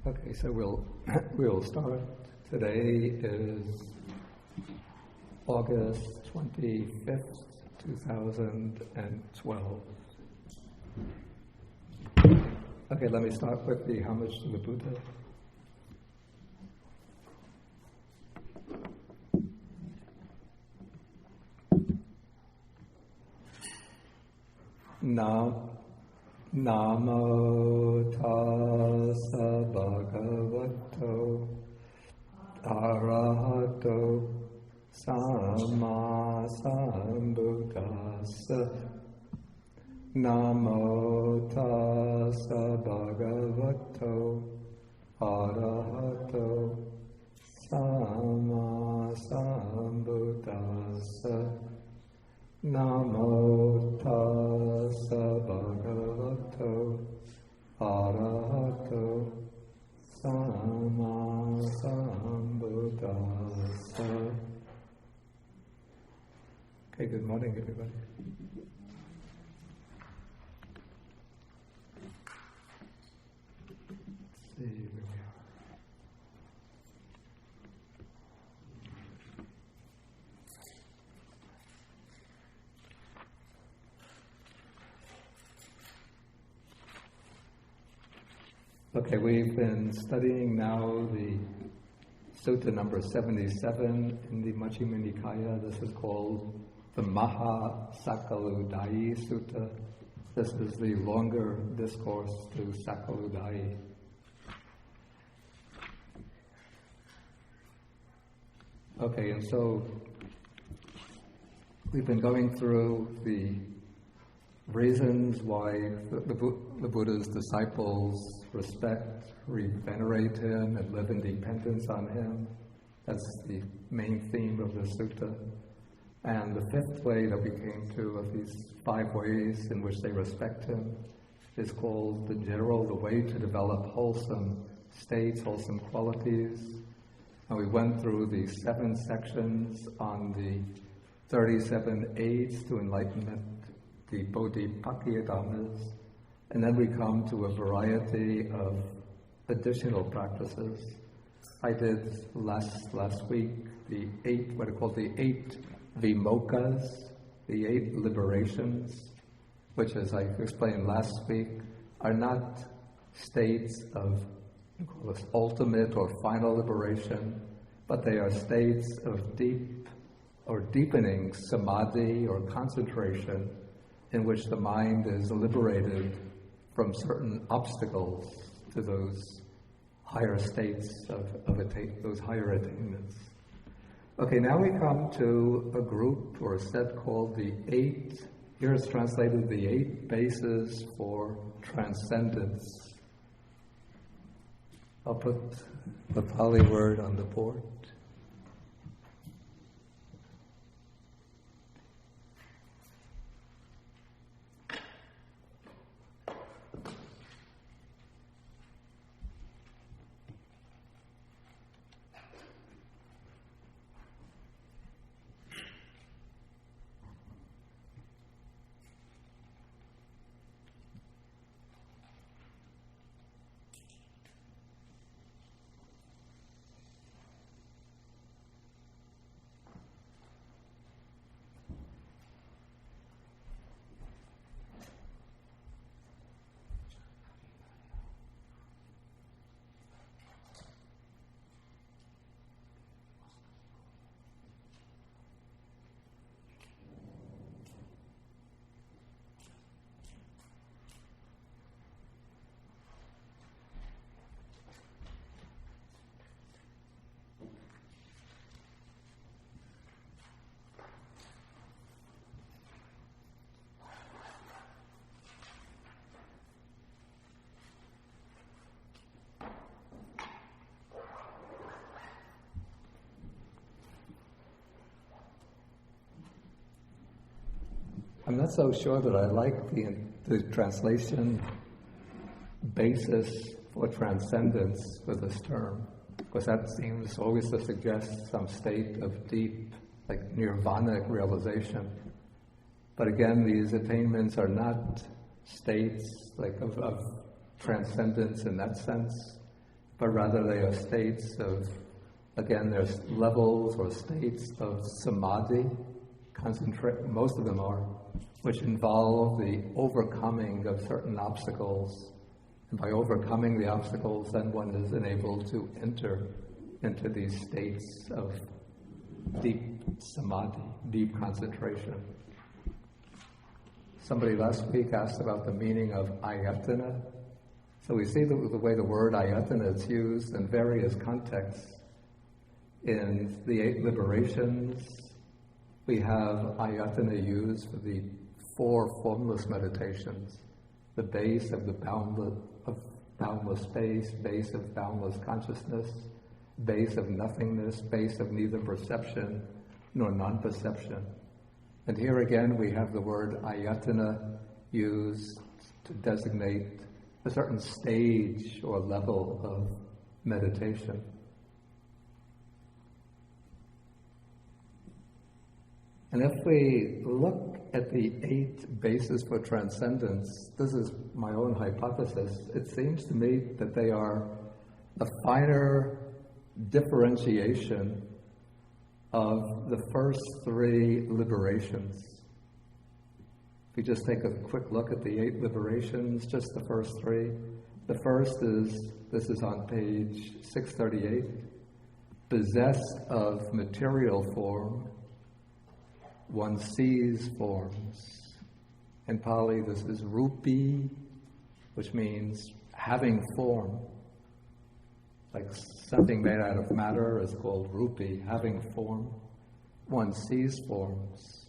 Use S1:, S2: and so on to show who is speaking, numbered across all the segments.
S1: Okay, so we'll start. Today is August 25th, 2012. Okay, let me start with the homage to the Buddha. Namo tassa bhagavato arahato samma sambuddhassa. Namo tassa bhagavato arahato samma sambuddhassa. Namo tassa bhagavato arahato samma sambuddhassa. Okay, good morning, everybody. Let's see where we are. Okay, we've been studying now the Sutta number 77 in the Majjhima Nikāya. This is called the Mahasahaludayi Sutta. This is the longer discourse to Sakuludayin. Okay, and so we've been going through the reasons why the Buddha's disciples respect, venerate him, and live in dependence on him. That's the main theme of the sutta. And the fifth way that we came to of these 5 ways in which they respect him is called the way to develop wholesome states, wholesome qualities. And we went through the 7 sections on the 37 aids to enlightenment, the Bodhipakkhya Dhammas, and then we come to a variety of additional practices. I did last week the 8, what are called the 8 vimokkha's, the 8 liberations, which, as I explained last week, are not states of ultimate or final liberation, but they are states of deep or deepening samadhi or concentration, in which the mind is liberated from certain obstacles to those higher states of those higher attainments. Okay, now we come to a group or a set called the 8, here it's translated the 8 bases for transcendence. I'll put the Pali word on the board. I'm not so sure that I like the translation basis for transcendence for this term, because that seems always to suggest some state of deep, like nirvanic realization. But again, these attainments are not states like of transcendence in that sense. but rather they are states of, again, there's levels or states of samadhi, most of them are, which involve the overcoming of certain obstacles. And by overcoming the obstacles, then one is enabled to enter into these states of deep samadhi, deep concentration. Somebody last week asked about the meaning of ayatana. So we see the way the word ayatana is used in various contexts. In the 8 liberations, we have ayatana used for the 4 formless meditations, the base of the boundless space, base of boundless consciousness, base of nothingness, base of neither perception nor non-perception. And here again we have the word ayatana used to designate a certain stage or level of meditation. And if we look at the 8 bases for transcendence, this is my own hypothesis, it seems to me that they are a finer differentiation of the first 3 liberations. If we just take a quick look at the 8 liberations, just the first 3. The first is, this is on page 638, possessed of material form, one sees forms. In Pali, this is rupi, which means having form. Like something made out of matter is called rupi, having form. One sees forms.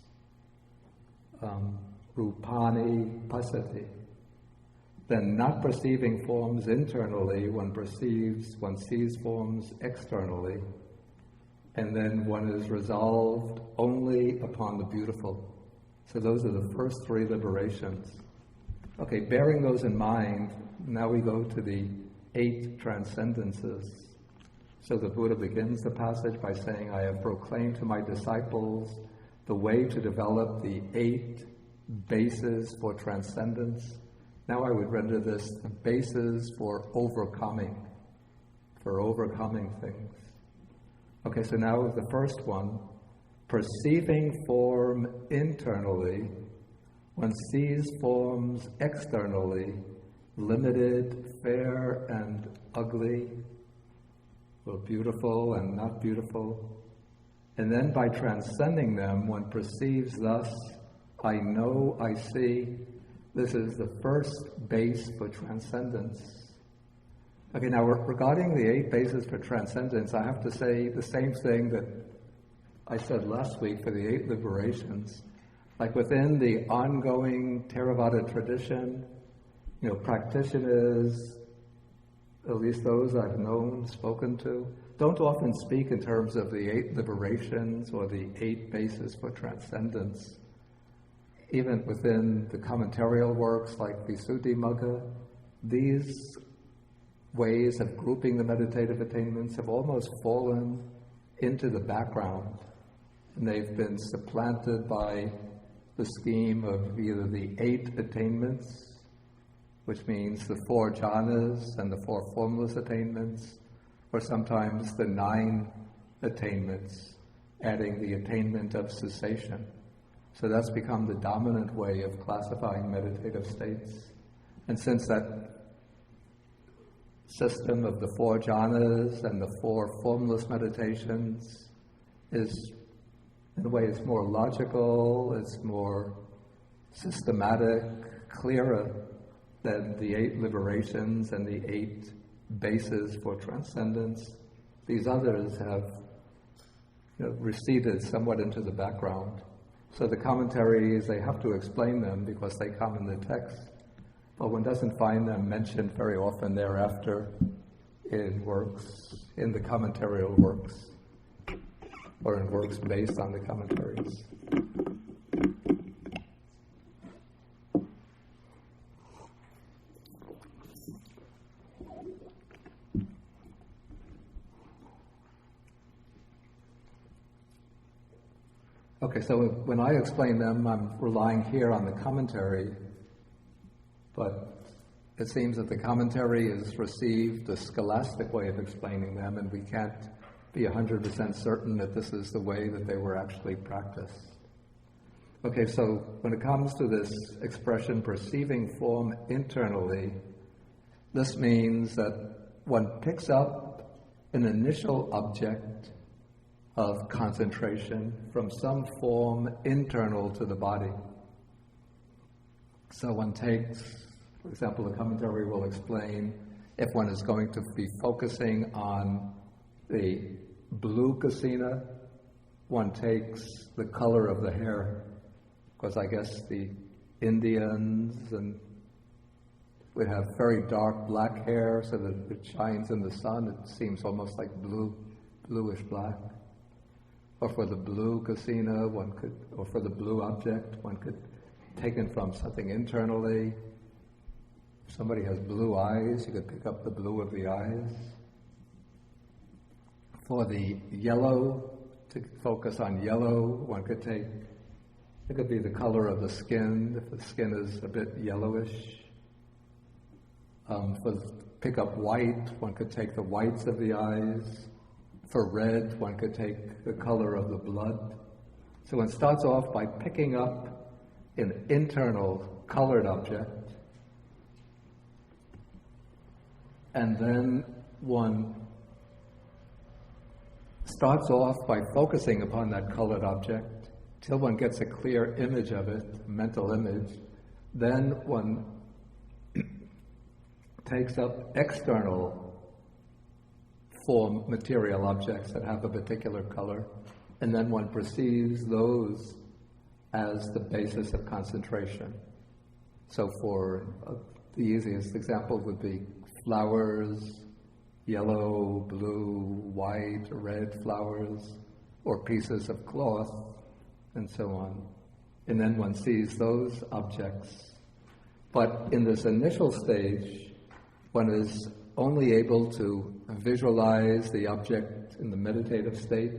S1: Rupani pasati. Then not perceiving forms internally, one sees forms externally. And then one is resolved only upon the beautiful. So those are the first 3 liberations. Okay, bearing those in mind, now we go to the 8 transcendences. So the Buddha begins the passage by saying, I have proclaimed to my disciples the way to develop the 8 bases for transcendence. Now I would render this the bases for overcoming things. Okay, so now the first one, perceiving form internally, one sees forms externally, limited, fair and ugly, or beautiful and not beautiful. And then by transcending them, one perceives thus, I know, I see. This is the first base for transcendence. Okay, now regarding the 8 bases for transcendence, I have to say the same thing that I said last week for the 8 liberations. Like within the ongoing Theravada tradition, practitioners, at least those I've known, spoken to, don't often speak in terms of the 8 liberations or the 8 bases for transcendence. Even within the commentarial works like the Visuddhimagga, these ways of grouping the meditative attainments have almost fallen into the background, and they've been supplanted by the scheme of either the 8 attainments, which means the 4 jhanas and the 4 formless attainments, or sometimes the 9 attainments, adding the attainment of cessation. So that's become the dominant way of classifying meditative states. And since that system of the 4 jhanas and the 4 formless meditations is, in a way, it's more logical, it's more systematic, clearer than the 8 liberations and the 8 bases for transcendence. These others have receded somewhat into the background. So the commentaries, they have to explain them because they come in the text, but one doesn't find them mentioned very often thereafter in works, in the commentarial works, or in works based on the commentaries. Okay, so when I explain them, I'm relying here on the commentary, but it seems that the commentary has received a scholastic way of explaining them, and we can't be 100% certain that this is the way that they were actually practiced. Okay, so when it comes to this expression, perceiving form internally, this means that one picks up an initial object of concentration from some form internal to the body. So one takes, for example, the commentary will explain, if one is going to be focusing on the blue kasina, one takes the color of the hair, because I guess the Indians and would have very dark black hair so that it shines in the sun. It seems almost like bluish black. Or for the blue kasina, or for the blue object, one could take it from something internally. If somebody has blue eyes, you could pick up the blue of the eyes. For the yellow, to focus on yellow, one could take, it could be the color of the skin, if the skin is a bit yellowish. Pick up white, one could take the whites of the eyes. For red, one could take the color of the blood. So one starts off by picking up an internal colored object, and then one starts off by focusing upon that colored object till one gets a clear image of it, mental image. Then one takes up external form material objects that have a particular color, and then one perceives those as the basis of concentration. So for the easiest example would be flowers, yellow, blue, white, red flowers, or pieces of cloth, and so on. And then one sees those objects. But in this initial stage, one is only able to visualize the object in the meditative state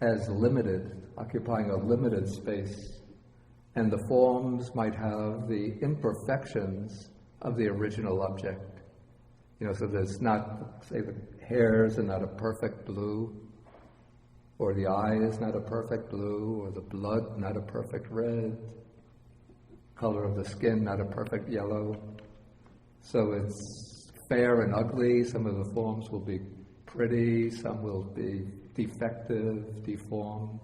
S1: as limited, occupying a limited space. And the forms might have the imperfections of the original object. So there's not, say, the hairs are not a perfect blue, or the eye is not a perfect blue, or the blood not a perfect red, color of the skin not a perfect yellow. So it's fair and ugly. Some of the forms will be pretty, some will be defective, deformed.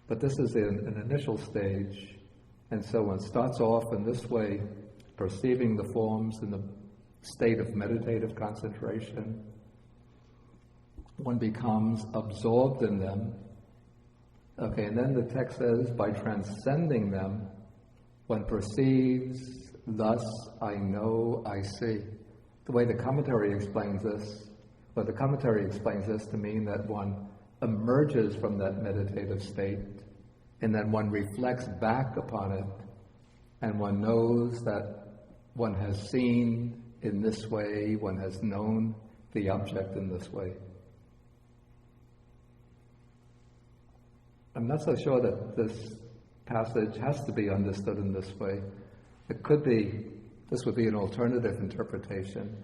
S1: But this is an initial stage, and so one starts off in this way, perceiving the forms in the state of meditative concentration. One becomes absorbed in them. Okay, and then the text says, by transcending them, one perceives, thus I know, I see. The way the commentary explains this, to mean that one emerges from that meditative state, and then one reflects back upon it, and one knows that one has seen in this way, one has known the object in this way. I'm not so sure that this passage has to be understood in this way. It could be, this would be an alternative interpretation,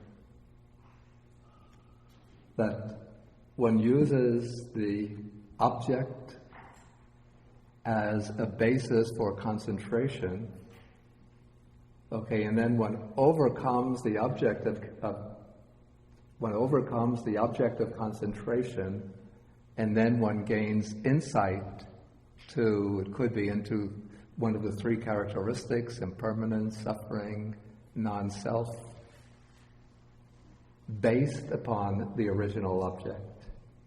S1: that one uses the object as a basis for concentration, okay, and then one overcomes the object of concentration, and then one gains insight to, it could be into one of the three characteristics, impermanence, suffering, non-self, based upon the original object.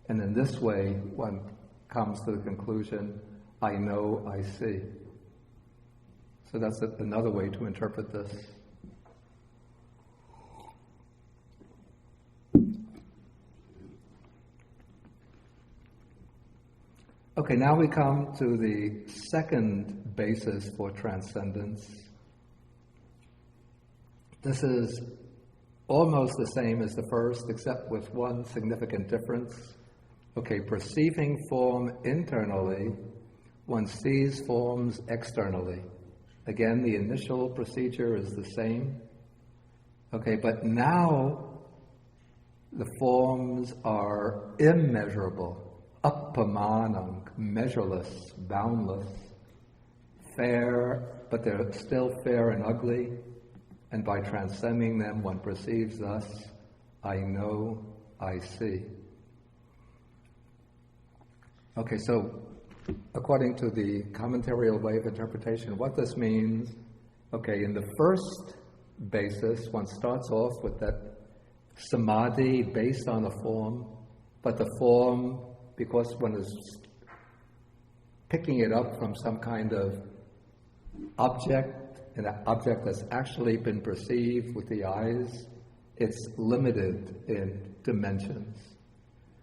S1: And in this way, one comes to the conclusion, I know, I see. So that's another way to interpret this. Okay, now we come to the second basis for transcendence. This is almost the same as the first, except with one significant difference. Okay, perceiving form internally, one sees forms externally. Again, the initial procedure is the same. Okay, but now the forms are immeasurable, appamanam, measureless, boundless, fair, but they're still fair and ugly, and by transcending them one perceives thus, I know, I see. Okay, so according to the commentarial way of interpretation, what this means, okay, in the first basis, one starts off with that samadhi based on a form, but the form, because one is picking it up from some kind of object, an object that's actually been perceived with the eyes, it's limited in dimensions.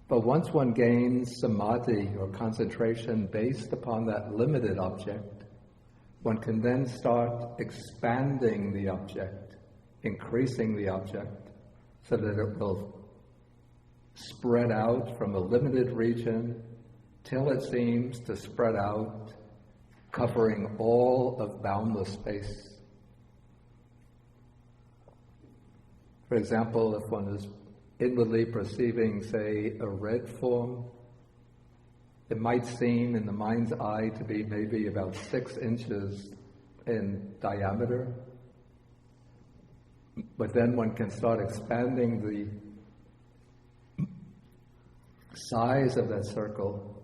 S1: But once one gains samadhi or concentration based upon that limited object, one can then start expanding the object, increasing the object, so that it will spread out from a limited region till it seems to spread out, covering all of boundless space. For example, if one is inwardly perceiving, say, a red form, it might seem in the mind's eye to be maybe about 6 inches in diameter, but then one can start expanding the size of that circle.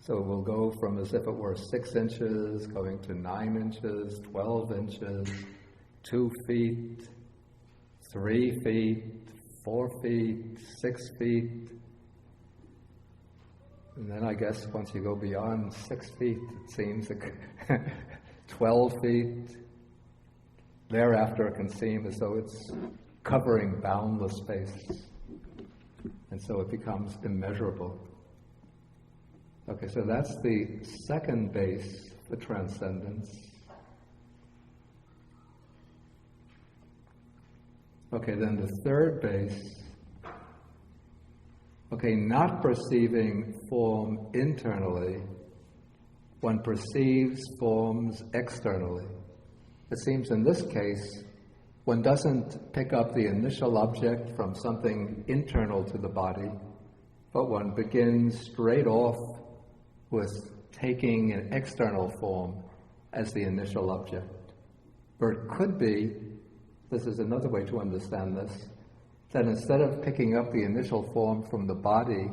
S1: So it will go from as if it were 6 inches, going to 9 inches, 12 inches, 2 feet, 3 feet, 4 feet, 6 feet. And then I guess once you go beyond 6 feet, it seems like 12 feet. Thereafter it can seem as though it's covering boundless space. And so it becomes immeasurable. Okay, so that's the second base for transcendence. Okay, then the third base, okay, not perceiving form internally, one perceives forms externally. It seems in this case, one doesn't pick up the initial object from something internal to the body, but one begins straight off with taking an external form as the initial object. Or it could be, this is another way to understand this, that instead of picking up the initial form from the body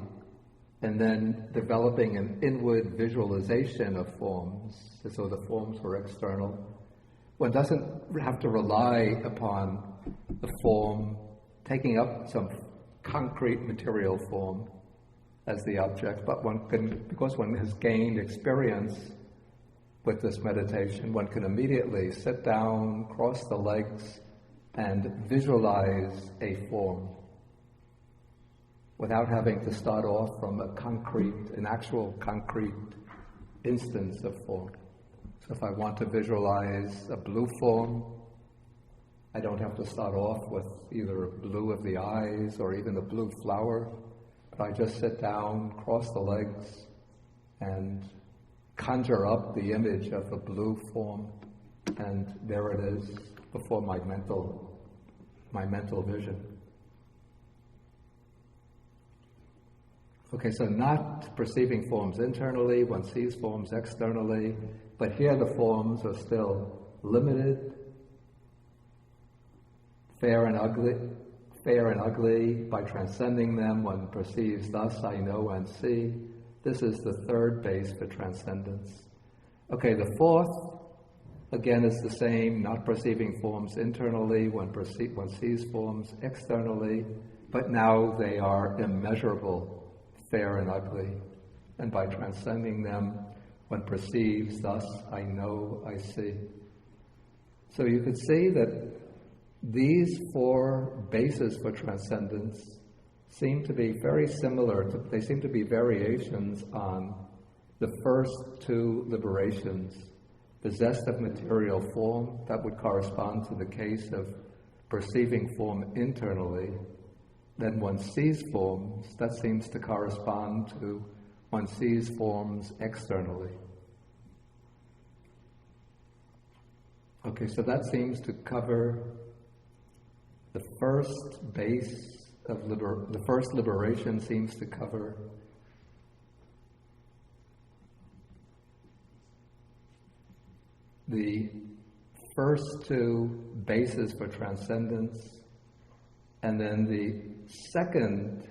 S1: and then developing an inward visualization of forms, so the forms were external, one doesn't have to rely upon the form taking up some concrete material form as the object, but one can, because one has gained experience with this meditation, one can immediately sit down, cross the legs, and visualize a form without having to start off from an actual concrete instance of form. So if I want to visualize a blue form, I don't have to start off with either blue of the eyes or even a blue flower, but I just sit down, cross the legs, and conjure up the image of a blue form, and there it is before my mental vision. Okay, so not perceiving forms internally, one sees forms externally, but here the forms are still limited, fair and ugly. By transcending them, one perceives, thus I know and see. This is the third base for transcendence. Okay, the fourth, again, is the same, not perceiving forms internally, one sees forms externally, but now they are immeasurable, fair and ugly. And by transcending them, one perceives, thus I know, I see. So you could see that these 4 bases for transcendence seem to be very similar. They seem to be variations on the first 2 liberations. Possessed of material form, that would correspond to the case of perceiving form internally. Then one sees forms, that seems to correspond to one sees forms externally. Okay, so that seems to cover the first base of the first liberation seems to cover the first two bases for transcendence, and then the second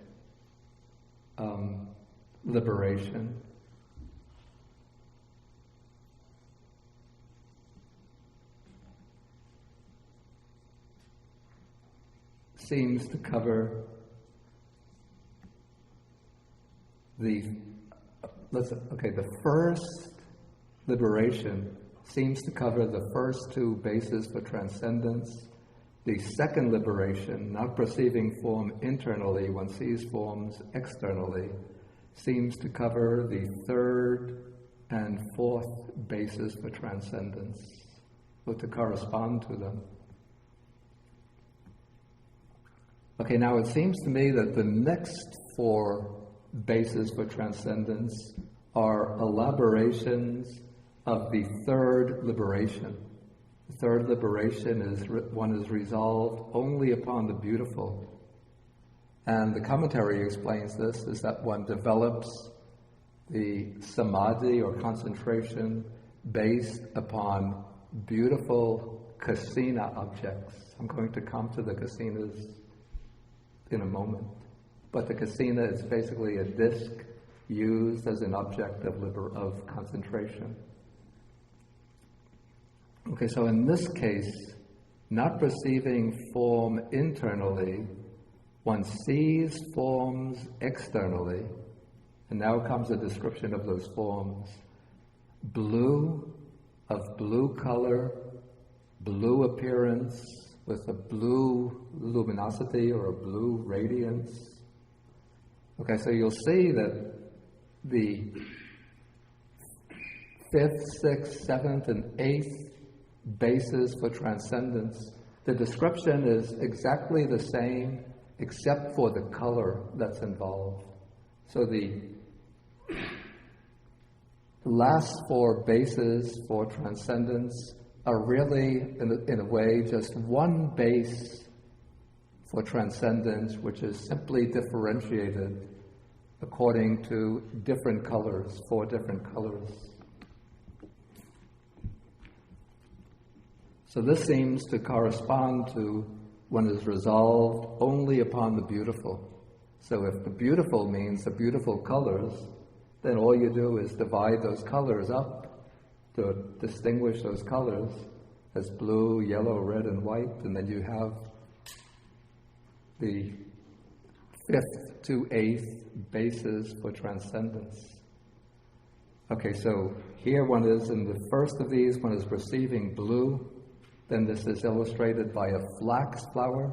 S1: liberation seems to cover the first liberation seems to cover the first two bases for transcendence. The second liberation, not perceiving form internally, one sees forms externally, seems to cover the third and fourth bases for transcendence, or to correspond to them. Okay, now it seems to me that the next four bases for transcendence are elaborations of the third liberation. The third liberation is one is resolved only upon the beautiful. And the commentary explains this, is that one develops the samadhi or concentration based upon beautiful kasina objects. I'm going to come to the kasinas in a moment. But the kasina is basically a disc used as an object of concentration. Okay, so in this case, not perceiving form internally, one sees forms externally, and now comes a description of those forms. Blue, of blue color, blue appearance, with a blue luminosity or a blue radiance. Okay, so you'll see that the 5th, 6th, 7th, and 8th basis for transcendence, the description is exactly the same except for the color that's involved. So the last four bases for transcendence are really, in a way, just one base for transcendence, which is simply differentiated according to different colors, 4 different colors. So this seems to correspond to one is resolved only upon the beautiful. So if the beautiful means the beautiful colors, then all you do is divide those colors up to distinguish those colors as blue, yellow, red, and white, and then you have the 5th to 8th bases for transcendence. Okay, so here one is in the first of these, one is perceiving blue. Then this is illustrated by a flax flower.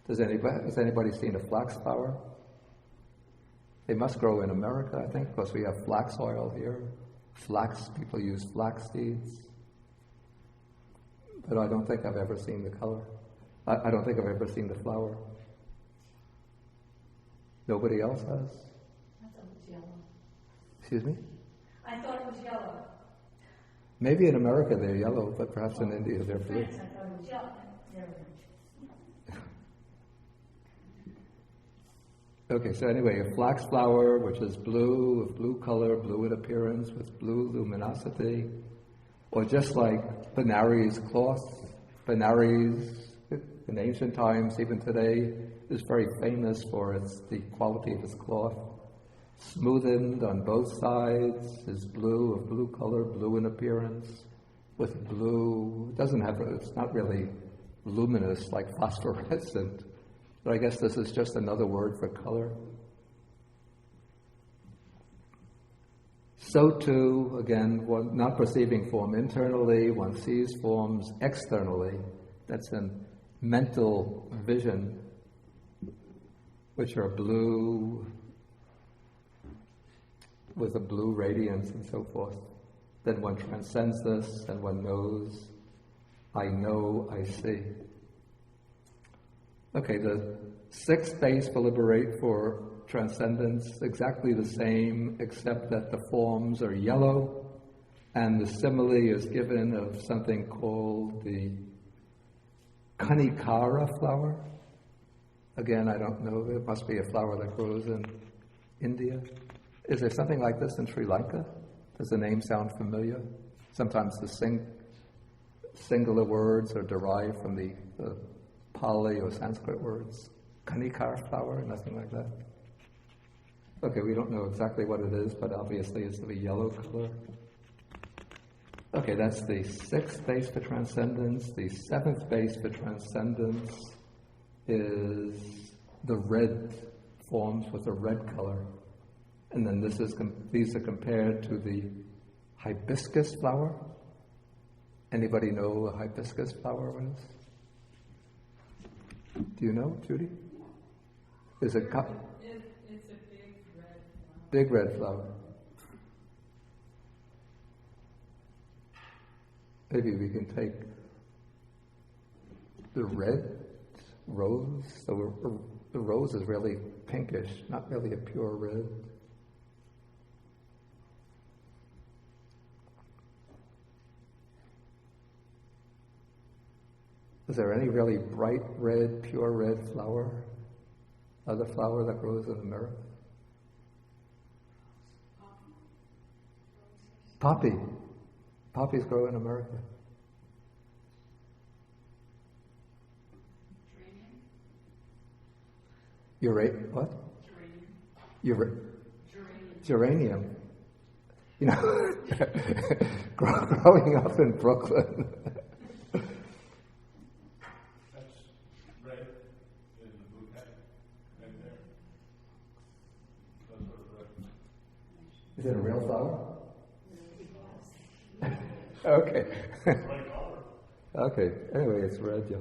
S1: Has anybody seen a flax flower? They must grow in America, I think, because we have flax oil here. People use flax seeds. But I don't think I've ever seen the color. I don't think I've ever seen the flower. Nobody else has?
S2: I thought it was yellow.
S1: Excuse me?
S2: I thought it was yellow.
S1: Maybe in America they're yellow, but perhaps in India they're blue.
S2: I thought it was yellow.
S1: Okay, so anyway, a flax flower, which is blue, of blue color, blue in appearance, with blue luminosity, or just like Benares cloth. Benares, in ancient times, even today, is very famous for the quality of its cloth. Smoothened on both sides, is blue, of blue color, blue in appearance, with blue, it's not really luminous like phosphorescent, but I guess this is just another word for color. So too, again, one not perceiving form internally, one sees forms externally. That's a mental vision, which are blue, with a blue radiance and so forth. Then one transcends this and one knows, I know, I see. Okay, the 6th base for transcendence, exactly the same, except that the forms are yellow, and the simile is given of something called the Kanikara flower. Again, I don't know. It must be a flower that grows in India. Is there something like this in Sri Lanka? Does the name sound familiar? Sometimes the singular words are derived from the Pali or Sanskrit words. Kanikara flower, nothing like that. Okay, we don't know exactly what it is, but obviously it's of a yellow color. Okay, that's the sixth base for transcendence. The seventh base for transcendence is the red forms with a red color. And then these are compared to the hibiscus flower. Anybody know what a hibiscus flower is? Do you know, Judy? It's a big red flower. Big red flower. Maybe we can take the red rose. So the rose is really pinkish, not really a pure red. Is there any really bright red, pure red flower? Other flower that grows in America? Poppy. Poppies grow in America. What? Geranium. You know, growing up in Brooklyn. Is it a real flower? Okay. Okay. Anyway, it's red, yeah.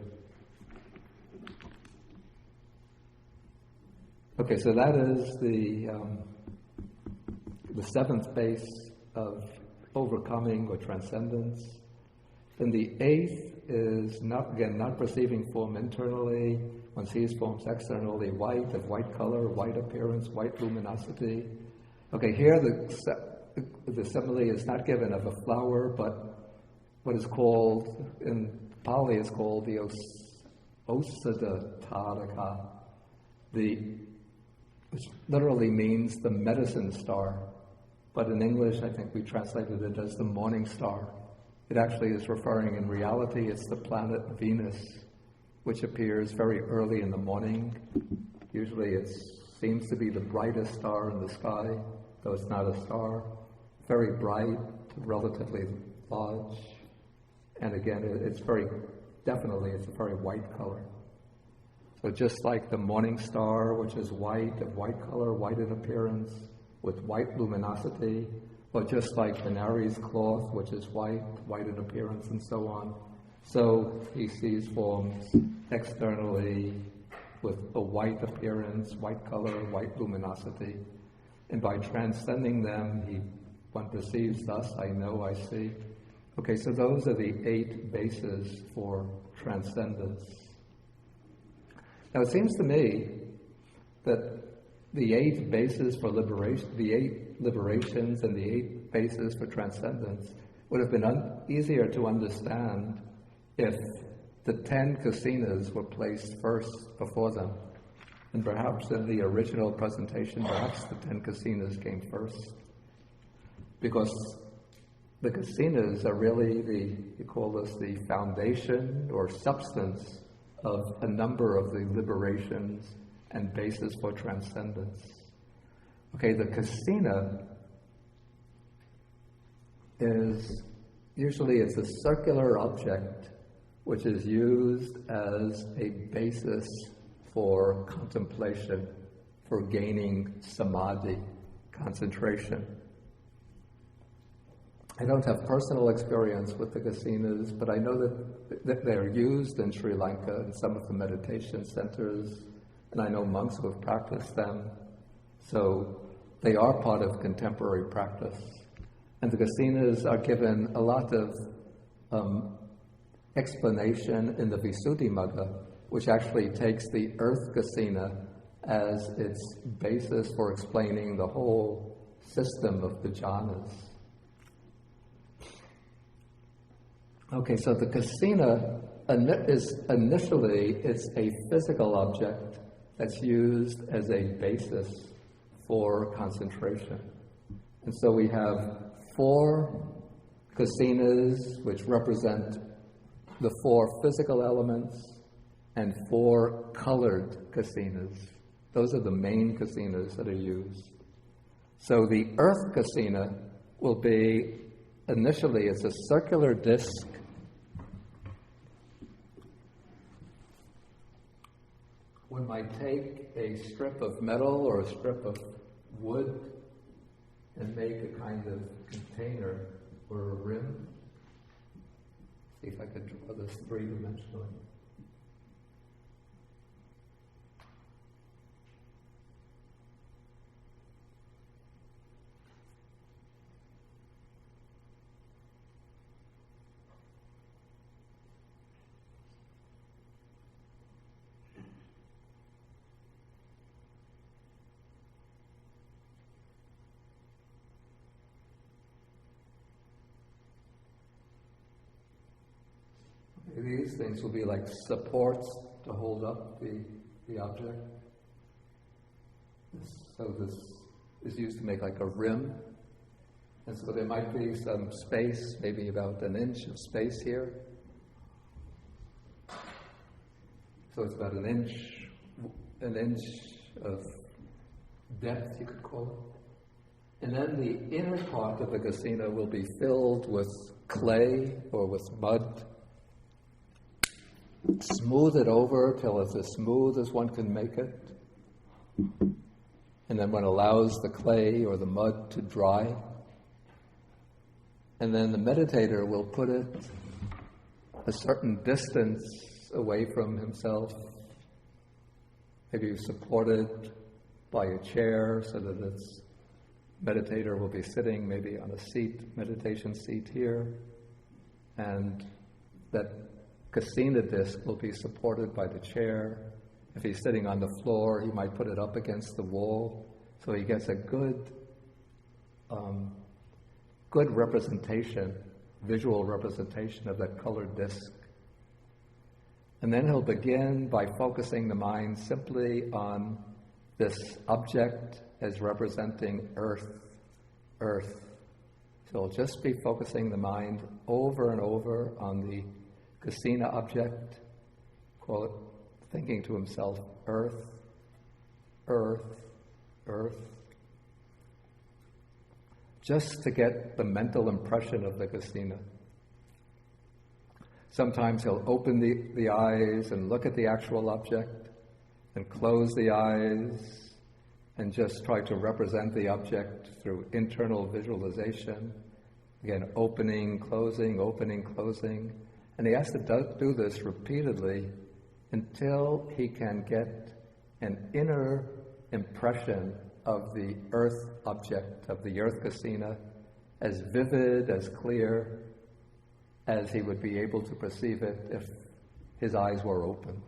S1: Okay, so that is the seventh base of overcoming or transcendence. Then the eighth is not perceiving form internally. One sees forms externally, white, of white color, white appearance, white luminosity. Okay, here the simile is not given of a flower, but what is called, in Pali is called the Osada Taraka, which literally means the medicine star. But in English, I think we translated it as the morning star. It actually is referring, in reality, it's the planet Venus, which appears very early in the morning. Usually it seems to be the brightest star in the sky, though it's not a star. Very bright, relatively large. And again, it's a very white color. So just like the morning star, which is white, of white color, white in appearance, with white luminosity, or just like Venari's cloth, which is white, white in appearance, and so on. So he sees forms externally with a white appearance, white color, white luminosity. And by transcending them, one perceives thus, I know, I see. Okay, so those are the 8 bases for transcendence. Now, it seems to me that the 8 bases for liberation, the 8 liberations and the 8 bases for transcendence would have been easier to understand if the 10 kasinas were placed first before them. And perhaps in the original presentation, perhaps the 10 kasinas came first. Because the kasinas are really you call this the foundation or substance of a number of the liberations and basis for transcendence. Okay, the kasina is usually it's a circular object which is used as a basis for contemplation, for gaining samadhi, concentration. I don't have personal experience with the kasinas, but I know that they're used in Sri Lanka in some of the meditation centers, and I know monks who have practiced them. So they are part of contemporary practice. And the kasinas are given a lot of explanation in the Visuddhimagga, which actually takes the earth kasina as its basis for explaining the whole system of the jhanas. Okay, so the kasina is initially, it's a physical object that's used as a basis for concentration. And so we have 4 kasinas which represent the 4 physical elements and 4 colored kasinas. Those are the main kasinas that are used. So the earth kasina will be, initially it's a circular disc one might take a strip of metal or a strip of wood and make a kind of container or a rim. See if I could draw this 3-dimensionally. These things will be like supports to hold up the object. So this is used to make like a rim. And so there might be some space, maybe about 1 inch of space here. So it's about an inch of depth, you could call it. And then the inner part of the kasina will be filled with clay or with mud. Smooth it over till it's as smooth as one can make it. And then one allows the clay or the mud to dry. And then the meditator will put it a certain distance away from himself, maybe supported by a chair so that its meditator will be sitting maybe on a seat, meditation seat here, and that kasina disc will be supported by the chair. If he's sitting on the floor, he might put it up against the wall so he gets a good representation, visual representation of that colored disc. And then he'll begin by focusing the mind simply on this object as representing earth. So he'll just be focusing the mind over and over on the kasina object, thinking to himself, earth, earth, earth, just to get the mental impression of the kasina. Sometimes he'll open the eyes and look at the actual object, and close the eyes and just try to represent the object through internal visualization. Again, opening, closing. And he has to do this repeatedly until he can get an inner impression of the earth object, of the earth kasina, as vivid, as clear as he would be able to perceive it if his eyes were open.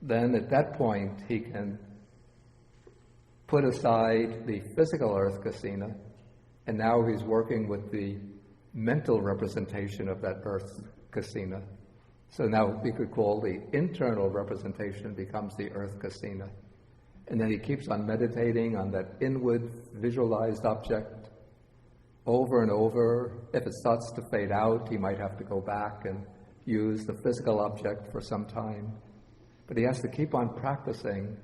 S1: Then at that point he can put aside the physical earth kasina, and now he's working with the mental representation of that earth kasina. So now we could call the internal representation becomes the earth kasina. And then he keeps on meditating on that inward visualized object over and over. If it starts to fade out, he might have to go back and use the physical object for some time. But he has to keep on practicing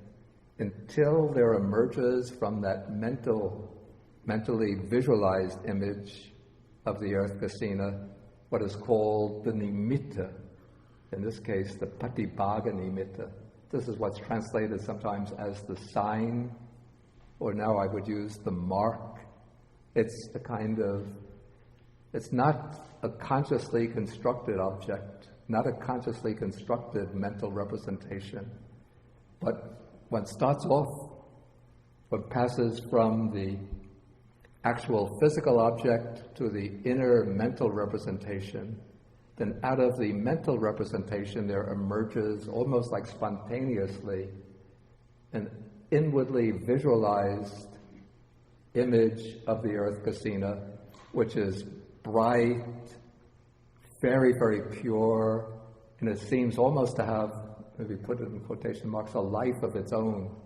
S1: until there emerges from that mentally visualized image of the earth kasina what is called the nimitta, in this case the patibhaga nimitta. This is what's translated sometimes as the sign, or now I would use the mark. It's not a consciously constructed object, not a consciously constructed mental representation, but when starts off, what passes from the actual physical object to the inner mental representation, then out of the mental representation there emerges almost like spontaneously an inwardly visualized image of the earth kasina, which is bright very, very pure, and it seems almost to have, maybe put it in quotation marks, a life of its own.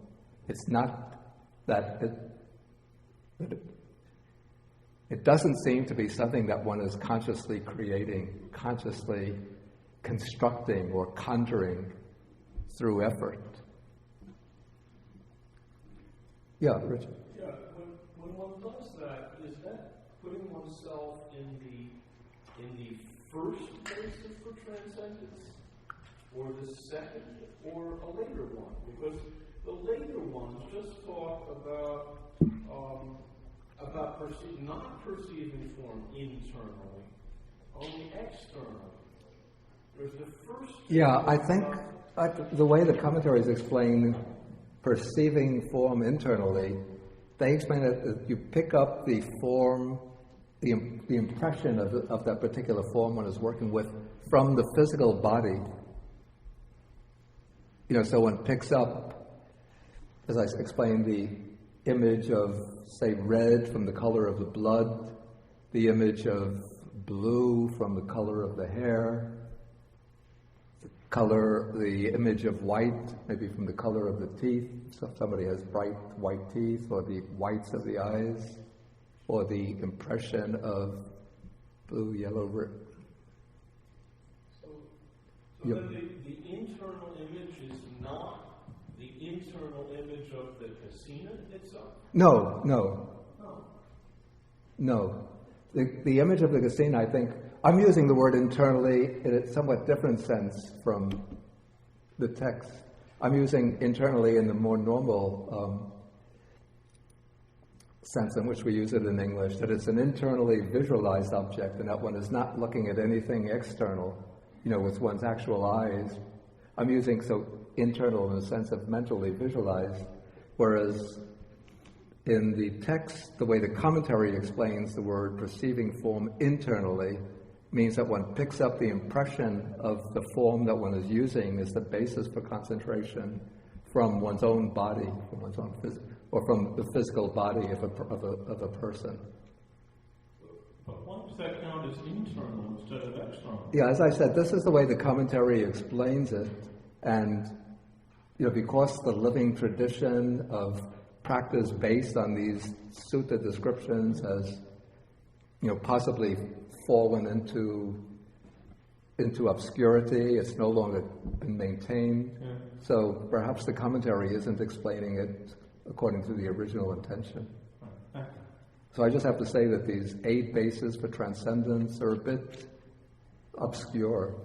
S1: It's not that it doesn't seem to be something that one is consciously creating, consciously constructing or conjuring through effort. Yeah, Richard.
S3: Yeah, when one does that, is that putting oneself in the first basis for transcendence, or the second, or a later one? Because the later ones just talk about not perceiving form internally, only externally. There's the first.
S1: Yeah, I think the way the commentaries explain perceiving form internally, they explain that you pick up the form, the impression of that particular form one is working with from the physical body. So one picks up, as I explained, the image of, say, red from the color of the blood, the image of blue from the color of the hair, the image of white, maybe from the color of the teeth. So if somebody has bright white teeth, or the whites of the eyes, or the impression of blue, yellow.
S3: So then the internal image is not the internal image of the kasina itself?
S1: No. The image of the kasina, I think, I'm using the word internally in a somewhat different sense from the text. I'm using internally in the more normal sense in which we use it in English, that it's an internally visualized object and that one is not looking at anything external, with one's actual eyes. I'm using internal in the sense of mentally visualized, whereas in the text, the way the commentary explains the word perceiving form internally means that one picks up the impression of the form that one is using as the basis for concentration from one's own body, from one's own or from the physical body of a person.
S3: But why does that count as internal instead of external?
S1: Yeah, as I said, this is the way the commentary explains it, and because the living tradition of practice based on these sutta descriptions has, possibly fallen into obscurity. It's no longer been maintained. Yeah. So perhaps the commentary isn't explaining it according to the original intention. So I just have to say that these 8 bases for transcendence are a bit obscure.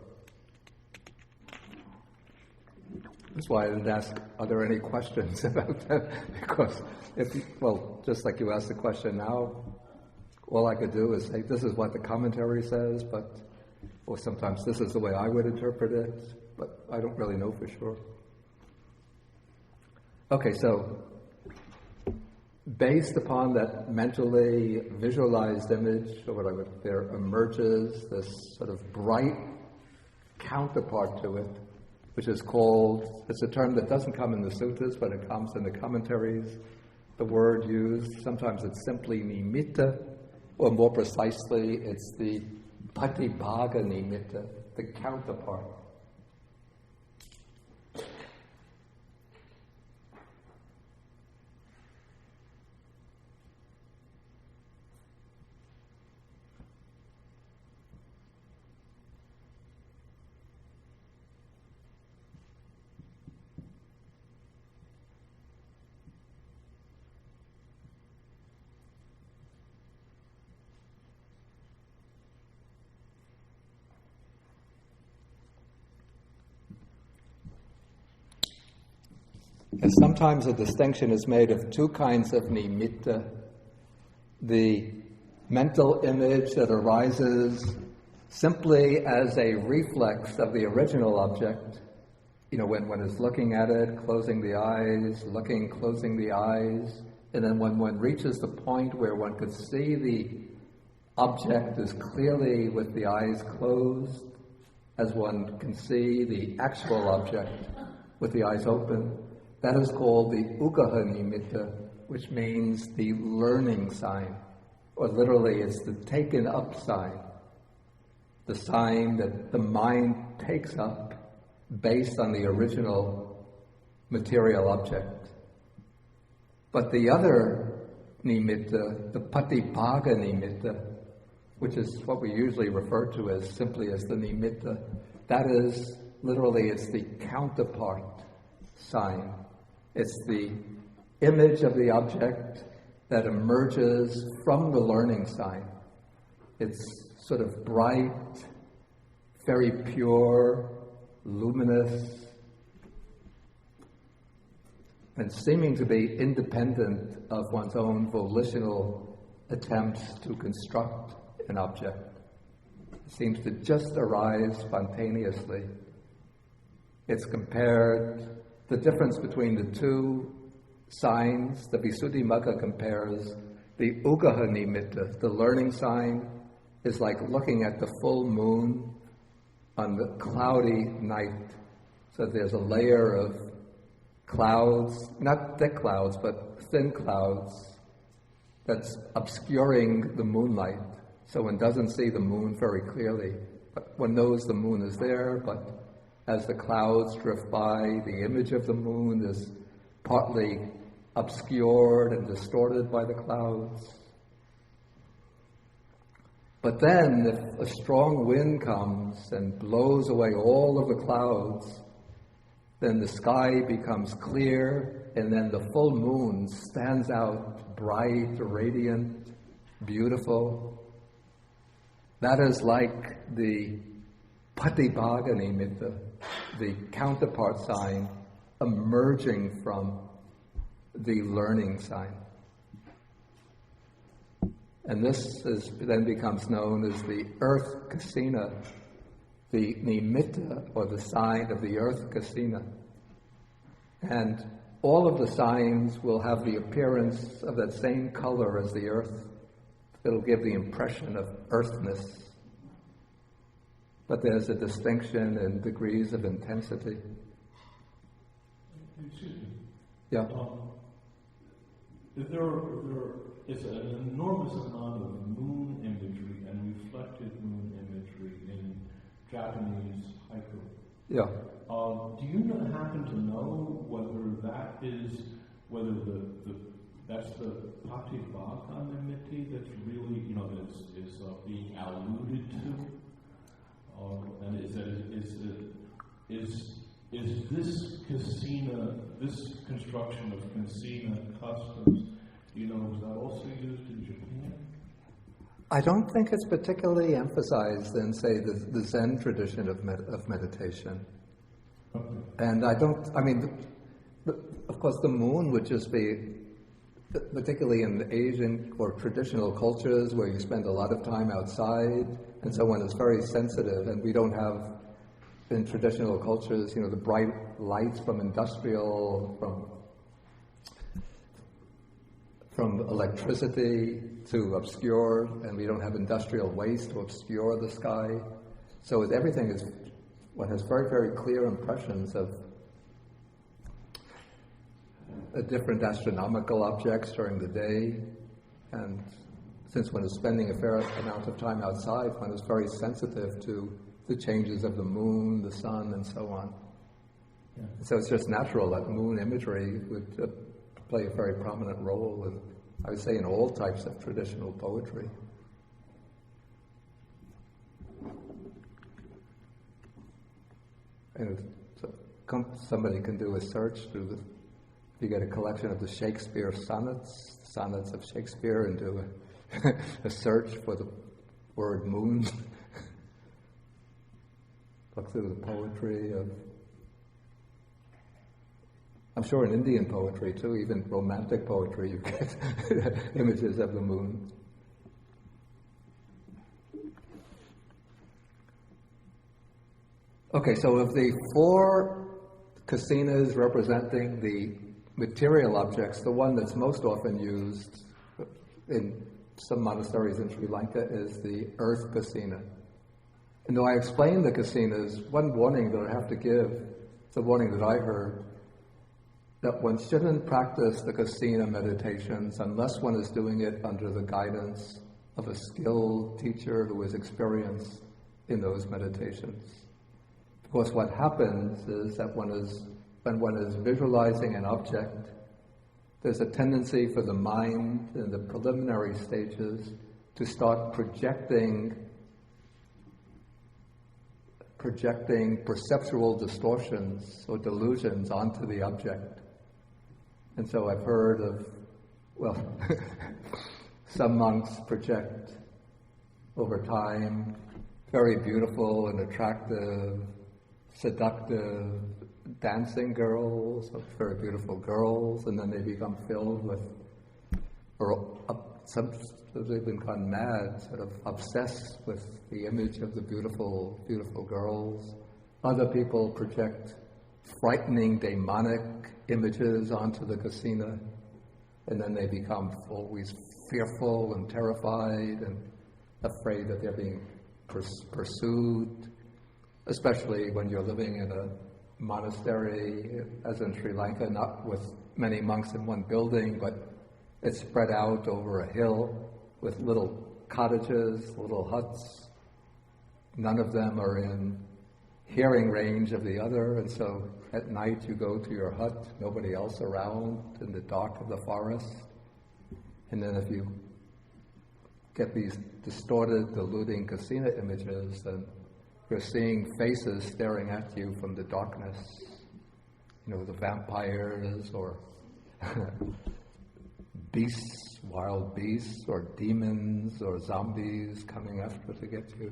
S1: That's why I didn't ask, are there any questions about that? Because, just like you asked the question now, all I could do is say, this is what the commentary says, or sometimes this is the way I would interpret it, but I don't really know for sure. Okay, so based upon that mentally visualized image, there emerges this sort of bright counterpart to it, which is called, it's a term that doesn't come in the suttas, but it comes in the commentaries. The word used, sometimes it's simply nimitta, or more precisely, it's the patibhaga nimitta, the counterpart. And sometimes a distinction is made of 2 kinds of nimitta. The mental image that arises simply as a reflex of the original object, when one is looking at it, closing the eyes, closing the eyes, and then when one reaches the point where one could see the object as clearly with the eyes closed as one can see the actual object with the eyes open. That is called the ugaha nimitta, which means the learning sign, or literally it's the taken up sign. the sign that the mind takes up based on the original material object. But the other nimitta, the patibhaga nimitta, which is what we usually refer to as simply as the nimitta, that is, literally, it's the counterpart sign. It's the image of the object that emerges from the learning sign. It's sort of bright, very pure, luminous, and seeming to be independent of one's own volitional attempts to construct an object. It seems to just arise spontaneously. It's compared, the difference between the two signs, the Visuddhimagga compares the Ugaha nimitta, the learning sign, is like looking at the full moon on the cloudy night. So there's a layer of clouds, not thick clouds, but thin clouds, that's obscuring the moonlight. So one doesn't see the moon very clearly, but one knows the moon is there, but as the clouds drift by, the image of the moon is partly obscured and distorted by the clouds. But then, if a strong wind comes and blows away all of the clouds, then the sky becomes clear, and then the full moon stands out bright, radiant, beautiful. That is like the patibhaga nimitta, the counterpart sign emerging from the learning sign. And this then becomes known as the earth kasina, the nimitta, or the sign of the earth kasina. And all of the signs will have the appearance of that same color as the earth. It'll give the impression of earthness. But there's a distinction in degrees of intensity.
S4: Excuse me.
S1: Yeah.
S4: There is an enormous amount of moon imagery and reflected moon imagery in Japanese haiku.
S1: Yeah.
S4: Do you happen to know whether that's the patibhaga nimitta that's really, is being alluded to? And is this kasina, this construction of kasina customs, is that also used in Japan?
S1: I don't think it's particularly emphasized in, say, the Zen tradition of meditation.
S4: Okay.
S1: And of course the moon would just be, particularly in Asian or traditional cultures where you spend a lot of time outside, and so one is very sensitive, and we don't have, in traditional cultures, the bright lights from from electricity to obscure, and we don't have industrial waste to obscure the sky. So everything is, one has very, very clear impressions of different astronomical objects during the day, and since one is spending a fair amount of time outside, one is very sensitive to the changes of the moon, the sun, and so on.
S4: Yeah.
S1: So it's just natural that moon imagery would play a very prominent role in, I would say, in all types of traditional poetry. And so somebody can do a search through if you get a collection of the Shakespeare sonnets of Shakespeare, and do a search for the word moon. Look through the poetry of, I'm sure in Indian poetry too, even romantic poetry, you get images of the moon. Okay, so of the four kasinas representing the material objects, the one that's most often used in some monasteries in Sri Lanka is the earth kasina. And though I explain the kasinas, one warning that I have to give, it's a warning that I heard, that one shouldn't practice the kasina meditations unless one is doing it under the guidance of a skilled teacher who is experienced in those meditations. Because what happens is that when one is visualizing an object, there's a tendency for the mind in the preliminary stages to start projecting perceptual distortions or delusions onto the object. And so I've heard of, some monks project over time very beautiful and attractive, seductive dancing girls, very beautiful girls, and then they become filled with, they've been gone mad, sort of obsessed with the image of the beautiful, beautiful girls. Other people project frightening demonic images onto the kasina, and then they become always fearful and terrified and afraid that they're being pursued, especially when you're living in a monastery, as in Sri Lanka, not with many monks in one building, but it's spread out over a hill with little cottages, little huts. None of them are in hearing range of the other, and so at night you go to your hut, nobody else around, in the dark of the forest, and then if you get these distorted, deluding kasina images, then you're seeing faces staring at you from the darkness, the vampires or beasts, wild beasts, or demons, or zombies coming after to get you.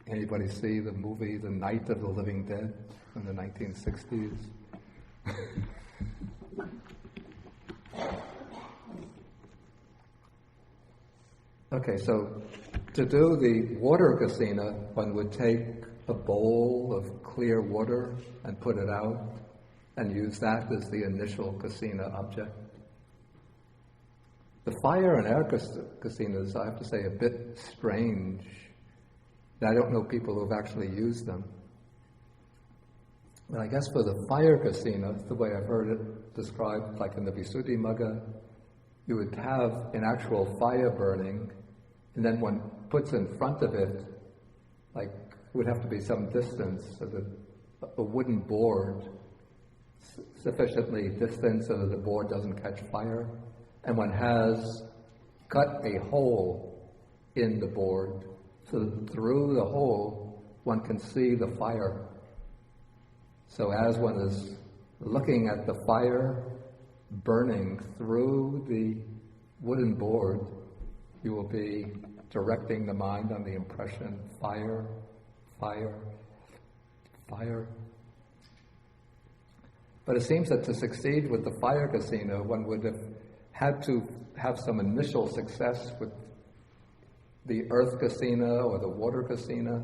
S1: Anybody see the movie The Night of the Living Dead from the 1960s? Okay, so to do the water kasina, one would take a bowl of clear water and put it out and use that as the initial kasina object. The fire and air kasinas, I have to say, a bit strange. I don't know people who've actually used them. But I guess for the fire kasina, the way I've heard it described, like in the Visuddhimagga, you would have an actual fire burning, and then one puts in front of it, like it would have to be some distance, so that a wooden board, sufficiently distant so that the board doesn't catch fire, and one has cut a hole in the board, so that through the hole one can see the fire. So as one is looking at the fire burning through the wooden board, you will be directing the mind on the impression, fire, fire, fire. But it seems that to succeed with the fire kasina, one would have had to have some initial success with the earth kasina or the water kasina,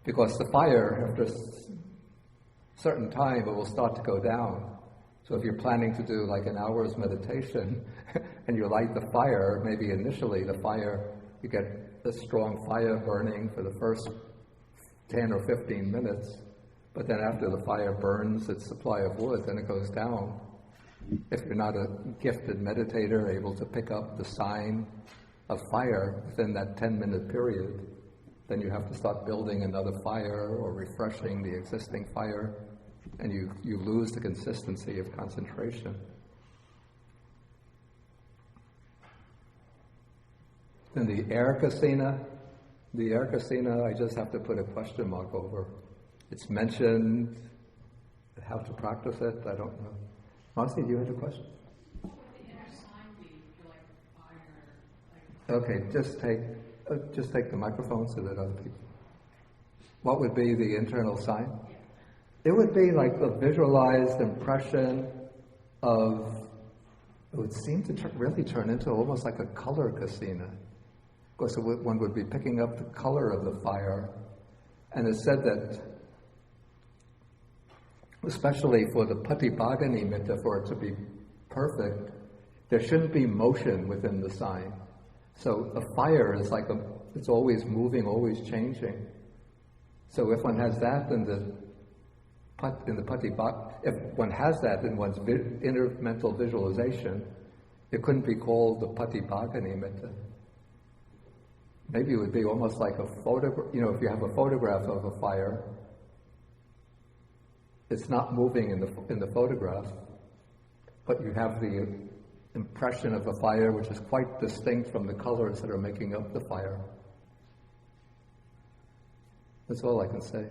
S1: because the fire, after a certain time, it will start to go down. So if you're planning to do like an hour's meditation and you light the fire, maybe initially the fire, you get a strong fire burning for the first 10 or 15 minutes, but then after the fire burns its supply of wood, then it goes down. If you're not a gifted meditator able to pick up the sign of fire within that 10-minute period, then you have to start building another fire or refreshing the existing fire, and you lose the consistency of concentration. Then the air kasina, I just have to put a question mark over. It's mentioned, how to practice it, I don't know. Marcy, do you have a question?
S5: What would the inner sign be? Like fire?
S1: Okay, just take the microphone so that other people. What would be the internal sign?
S5: Yeah.
S1: It would be like a visualized impression of, it would seem to really turn into almost like a color kasina. Of course, one would be picking up the color of the fire, and it's said that, especially for the Patibhaga nimitta, for it to be perfect, there shouldn't be motion within the sign. So a fire is like it's always moving, always changing. So if one has that in the Patibhaga, if one has that in one's inner mental visualization, it couldn't be called the Patibhaga nimitta. maybe it would be almost like a photograph. You know, if you have a photograph of a fire, it's not moving in the photograph, but you have the impression of a fire which is quite distinct from the colors that are making up the fire. That's all I can say.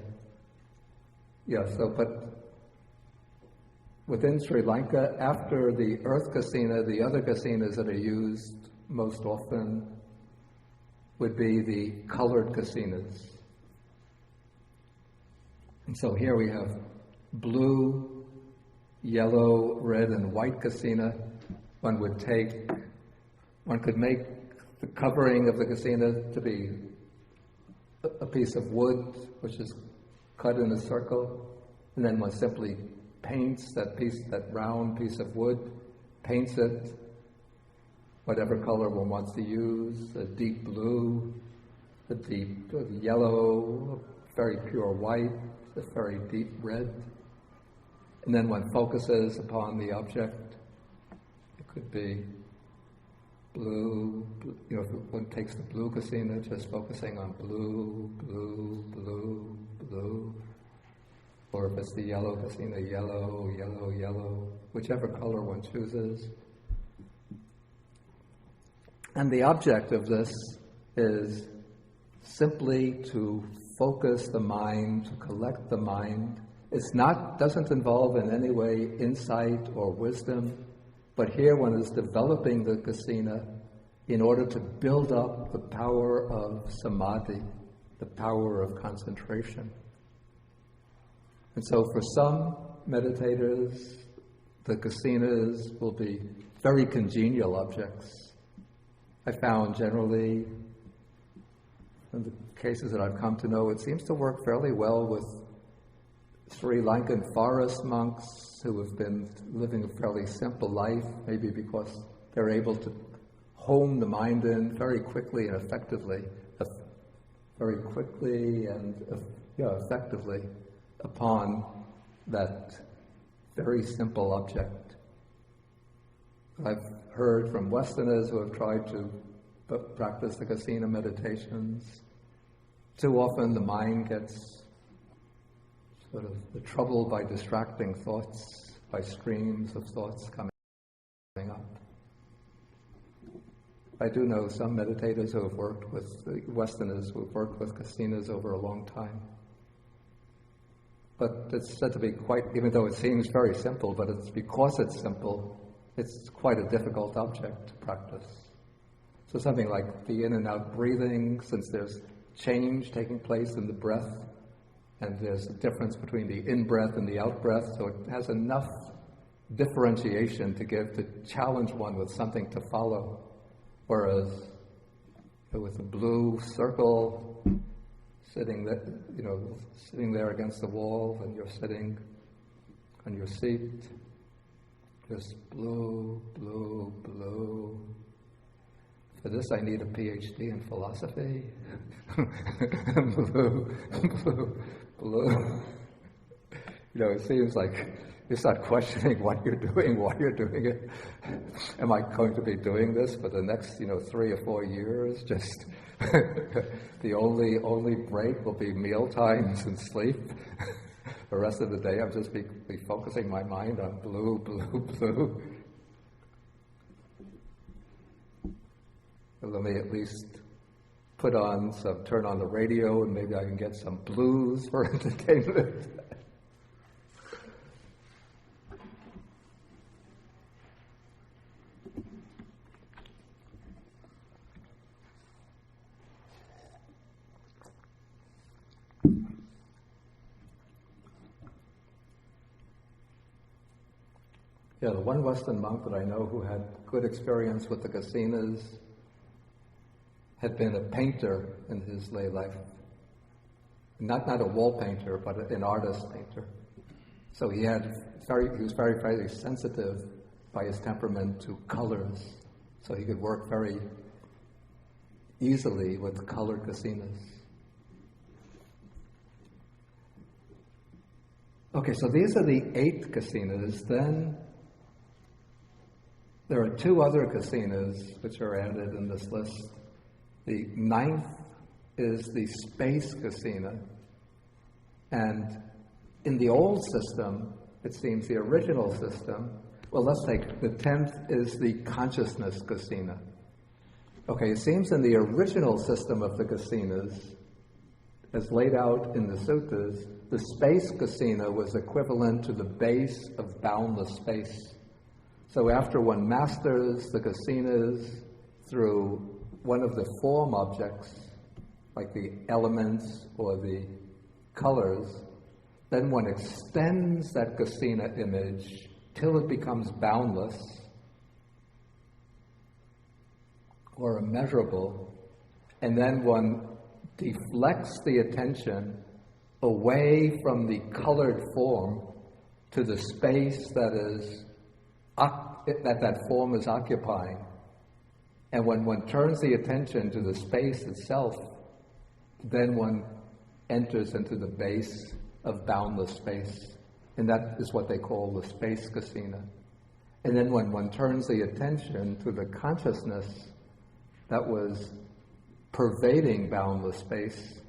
S1: Yeah, but within Sri Lanka, after the earth kasina, the other kasinas that are used most often would be the colored kasinas. And so here we have blue, yellow, red, and white kasina. One could make the covering of the kasina to be a piece of wood, which is cut in a circle, and then one simply paints that round piece of wood, paints it whatever color one wants to use, a deep blue, a deep yellow, a very pure white, a very deep red. And then one focuses upon the object. It could be blue, you know, if one takes the blue kasina, just focusing on blue, blue, blue, blue. Or if it's the yellow kasina, yellow, yellow, yellow, whichever color one chooses. And the object of this is simply to focus the mind, to collect the mind. Doesn't involve in any way insight or wisdom, but here one is developing the kasina in order to build up the power of samadhi, the power of concentration. And so for some meditators, the kasinas will be very congenial objects. I found generally, in the cases that I've come to know, it seems to work fairly well with Sri Lankan forest monks who have been living a fairly simple life, maybe because they're able to hone the mind in very quickly and effectively, effectively upon that very simple object. I've heard from Westerners who have tried to practice the kasina meditations. Too often the mind gets sort of troubled by distracting thoughts, by streams of thoughts coming up. I do know some meditators who have worked with Westerners who have worked with kasinas over a long time. But it's said to be quite, even though it seems very simple, but it's because it's simple, it's quite a difficult object to practice. So something like the in and out breathing, since there's change taking place in the breath, and there's a difference between the in-breath and the out-breath, so it has enough differentiation to challenge one with something to follow. Whereas with the blue circle, sitting there against the wall, and you're sitting on your seat, just blue, blue, blue. For this, I need a PhD in philosophy. Blue, blue, blue. You know, it seems like you start questioning what you're doing, why you're doing it. Am I going to be doing this for the next, 3 or 4 years? Just the only break will be meal times and sleep. The rest of the day, I'll just be focusing my mind on blue, blue, blue. Let me at least turn on the radio, and maybe I can get some blues for entertainment. Yeah, the one Western monk that I know who had good experience with the kasinas had been a painter in his lay life. Not a wall painter, but an artist painter. So he was very, very sensitive by his temperament to colors. So he could work very easily with colored kasinas. Okay, so these are the 8 kasinas. Then there are 2 other kasinas which are added in this list. The ninth is the space kasina. And in the old system, it seems the original system, well, let's take the 10th is the consciousness kasina. Okay, it seems in the original system of the kasinas, as laid out in the suttas, the space kasina was equivalent to the base of boundless space. So after one masters the kasinas through one of the form objects, like the elements or the colors, then one extends that kasina image till it becomes boundless or immeasurable, and then one deflects the attention away from the colored form to the space that form is occupying. And when one turns the attention to the space itself, then one enters into the base of boundless space. And that is what they call the space kasina. And then when one turns the attention to the consciousness that was pervading boundless space,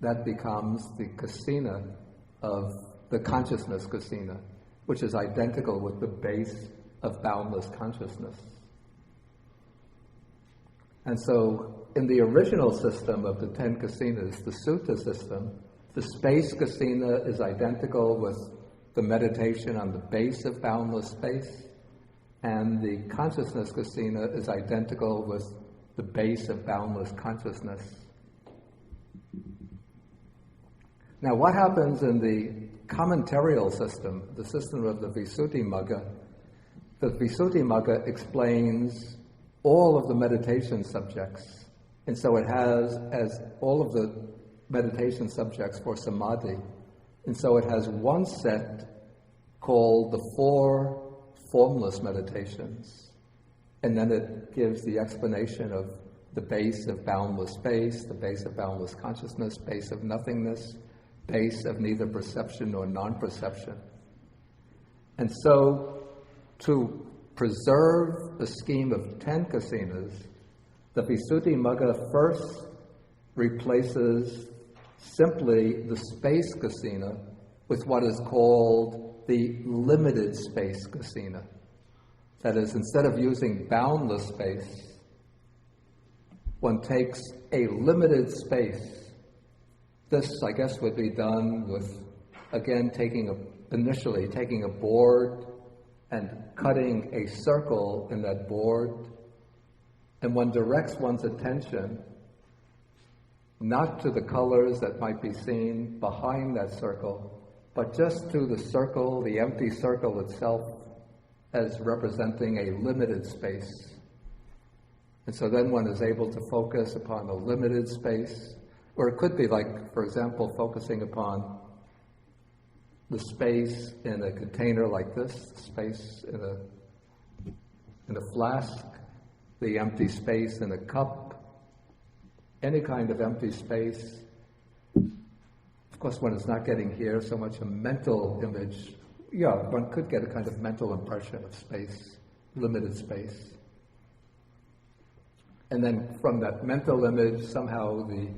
S1: that becomes the kasina of the consciousness kasina, which is identical with the base of boundless consciousness. And so in the original system of the 10 kasinas, the sutta system, the space kasina is identical with the meditation on the base of boundless space, and the consciousness kasina is identical with the base of boundless consciousness. Now, what happens in the commentarial system, the system of the Visuddhimagga? The Visuddhimagga explains all of the meditation subjects, and so it has as all of the meditation subjects for samadhi, and so it has one set called the 4 formless meditations, and then it gives the explanation of the base of boundless space, the base of boundless consciousness, base of nothingness, base of neither perception nor non-perception. And so, to preserve the scheme of 10 kasinas, the Visuddhimagga first replaces simply the space kasina with what is called the limited space kasina. That is, instead of using boundless space, one takes a limited space. This, I guess, would be done with, again, initially taking a board and cutting a circle in that board, and one directs one's attention not to the colors that might be seen behind that circle, but just to the circle, the empty circle itself, as representing a limited space. And so then one is able to focus upon a limited space, or it could be like, for example, focusing upon the space in a container like this, space in a flask, the empty space in a cup, any kind of empty space. Of course, one is not getting here so much a mental image. Yeah, one could get a kind of mental impression of space, limited space. And then from that mental image, somehow the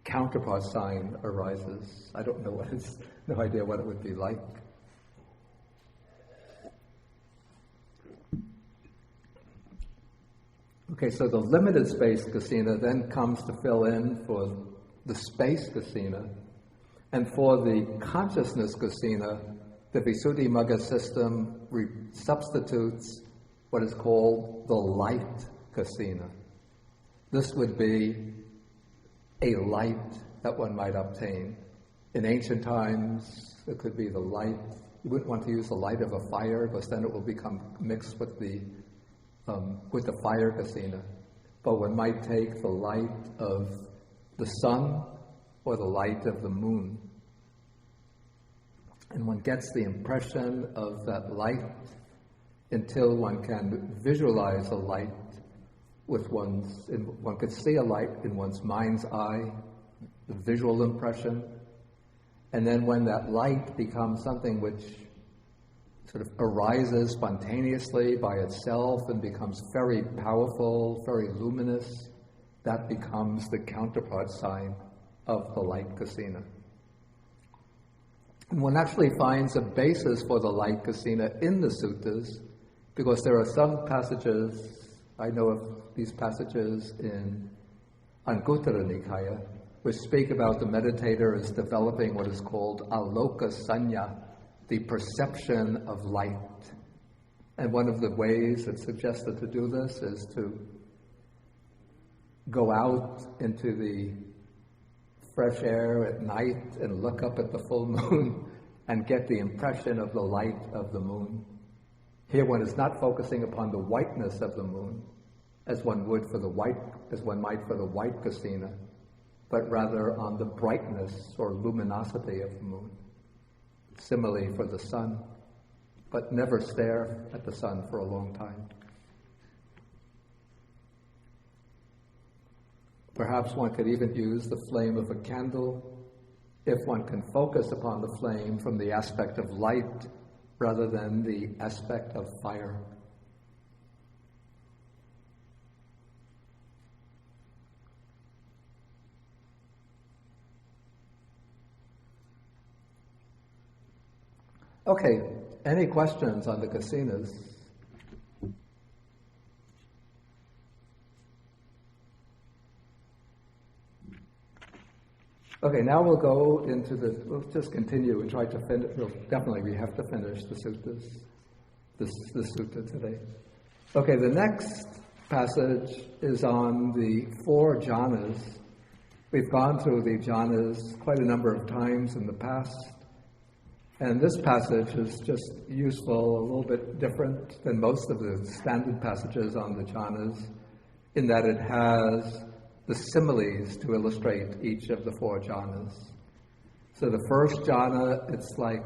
S1: counterpart sign arises. I don't know no idea what it would be like. Okay, so the limited space kasina then comes to fill in for the space kasina. And for the consciousness kasina, the Visuddhimagga system substitutes what is called the light kasina. This would be a light that one might obtain. In ancient times, it could be the light. You wouldn't want to use the light of a fire, because then it will become mixed with the fire kasina. But one might take the light of the sun or the light of the moon. And one gets the impression of that light until one can visualize a light with one could see a light in one's mind's eye, the visual impression. And then when that light becomes something which sort of arises spontaneously by itself and becomes very powerful, very luminous, that becomes the counterpart sign of the light kasina. And one actually finds a basis for the light kasina in the suttas, because there are some passages, I know of these passages in Anguttara Nikāya, which speak about the meditator as developing what is called aloka sanya, the perception of light. And one of the ways that's suggested to do this is to go out into the fresh air at night and look up at the full moon and get the impression of the light of the moon. Here one is not focusing upon the whiteness of the moon, as one might for the white kasina, but rather on the brightness or luminosity of the moon. Similarly for the sun, but never stare at the sun for a long time. Perhaps one could even use the flame of a candle if one can focus upon the flame from the aspect of light rather than the aspect of fire. Okay, any questions on the kasinas? Okay, now we'll go into we'll just continue and try to finish. Well, definitely we have to finish the suttas, this sutta today. Okay, the next passage is on the 4 jhanas. We've gone through the jhanas quite a number of times in the past, and this passage is just useful, a little bit different than most of the standard passages on the jhanas, in that it has the similes to illustrate each of the 4 jhanas. So the first jhana, it's like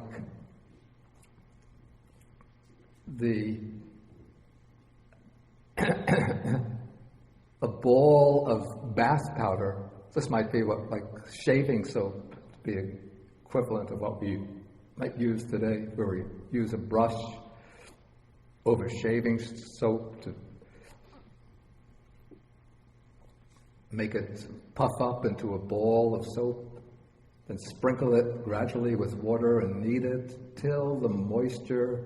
S1: a ball of bath powder. This might be like shaving soap, to be equivalent of what we might use today, where we use a brush over shaving soap to make it puff up into a ball of soap, then sprinkle it gradually with water and knead it till the moisture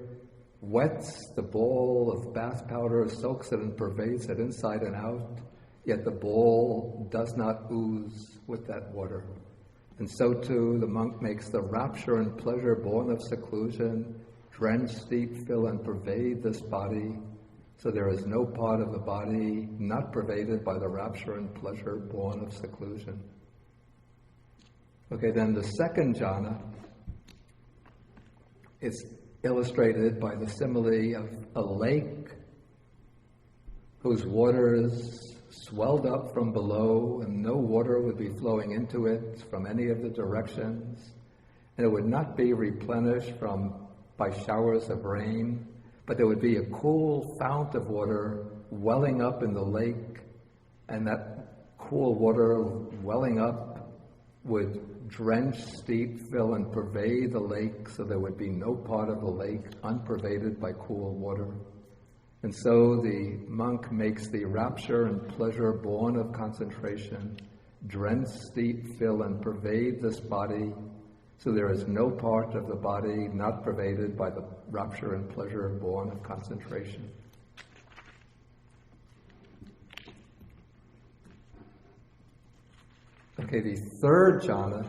S1: wets the ball of bath powder, soaks it and pervades it inside and out, yet the ball does not ooze with that water. And so too the monk makes the rapture and pleasure born of seclusion drench, steep, fill and pervade this body, so there is no part of the body not pervaded by the rapture and pleasure born of seclusion. Okay, then the second jhana is illustrated by the simile of a lake whose waters swelled up from below and no water would be flowing into it from any of the directions, and it would not be replenished by showers of rain, but there would be a cool fount of water welling up in the lake, and that cool water welling up would drench, steep, fill, and pervade the lake, so there would be no part of the lake unpervaded by cool water. And so the monk makes the rapture and pleasure born of concentration drench, steep, fill, and pervade this body, so there is no part of the body not pervaded by the rapture and pleasure born of concentration. Okay, the third jhana,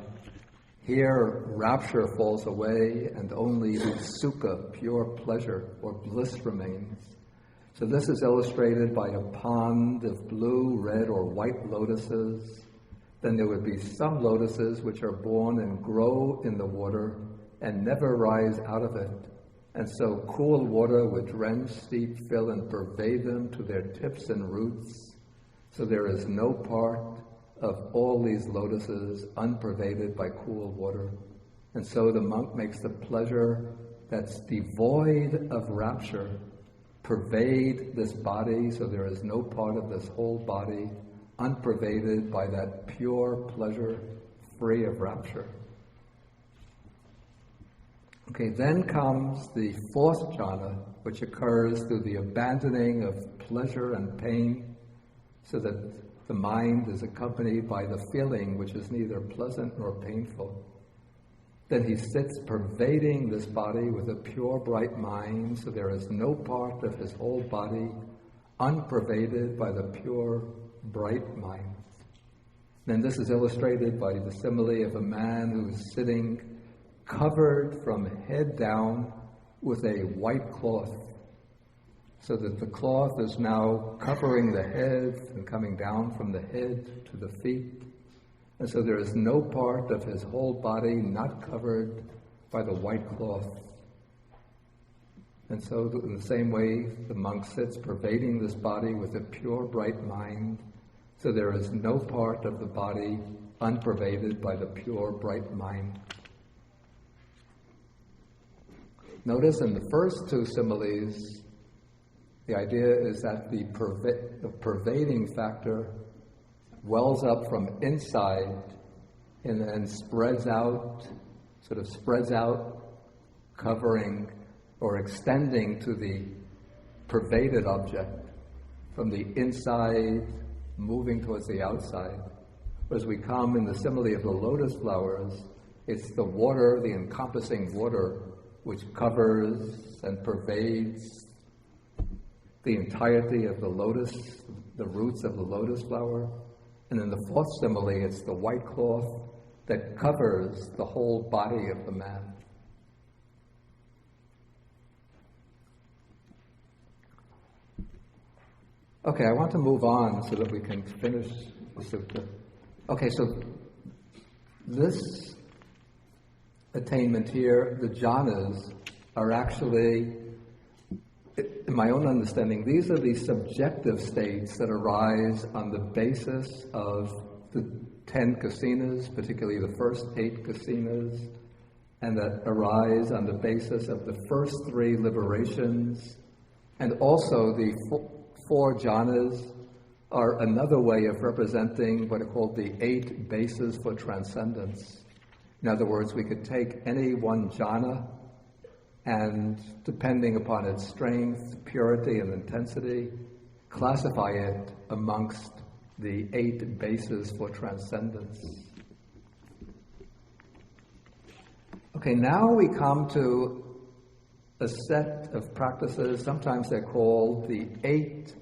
S1: here rapture falls away and only the sukha, pure pleasure or bliss, remains. So this is illustrated by a pond of blue, red, or white lotuses. Then there would be some lotuses which are born and grow in the water and never rise out of it. And so cool water would drench, steep, fill, and pervade them to their tips and roots. So there is no part of all these lotuses unpervaded by cool water. And so the monk makes the pleasure that's devoid of rapture pervade this body, so there is no part of this whole body unpervaded by that pure pleasure, free of rapture. Okay, then comes the 4th jhana, which occurs through the abandoning of pleasure and pain, so that the mind is accompanied by the feeling which is neither pleasant nor painful. Then he sits pervading this body with a pure, bright mind, so there is no part of his whole body unpervaded by the pure, bright mind. And this is illustrated by the simile of a man who is sitting covered from head down with a white cloth, so that the cloth is now covering the head and coming down from the head to the feet. And so there is no part of his whole body not covered by the white cloth. And so in the same way, the monk sits pervading this body with a pure, bright mind, so there is no part of the body unpervaded by the pure, bright mind. Notice in the first two similes, the idea is that the pervading factor wells up from inside and then spreads out, covering or extending to the pervaded object from the inside, moving towards the outside. As we come in the simile of the lotus flowers, it's the water, the encompassing water, which covers and pervades the entirety of the lotus, the roots of the lotus flower. And in the fourth simile, it's the white cloth that covers the whole body of the man. Okay, I want to move on so that we can finish the sutta. Okay, so this attainment here, the jhanas, are actually, in my own understanding, these are the subjective states that arise on the basis of the 10 kasinas, particularly the first 8 kasinas, and that arise on the basis of the first 3 liberations, and also the 4 jhanas are another way of representing what are called the 8 bases for transcendence. In other words, we could take any one jhana and, depending upon its strength, purity, and intensity, classify it amongst the 8 bases for transcendence. Okay, now we come to a set of practices, sometimes they're called the 8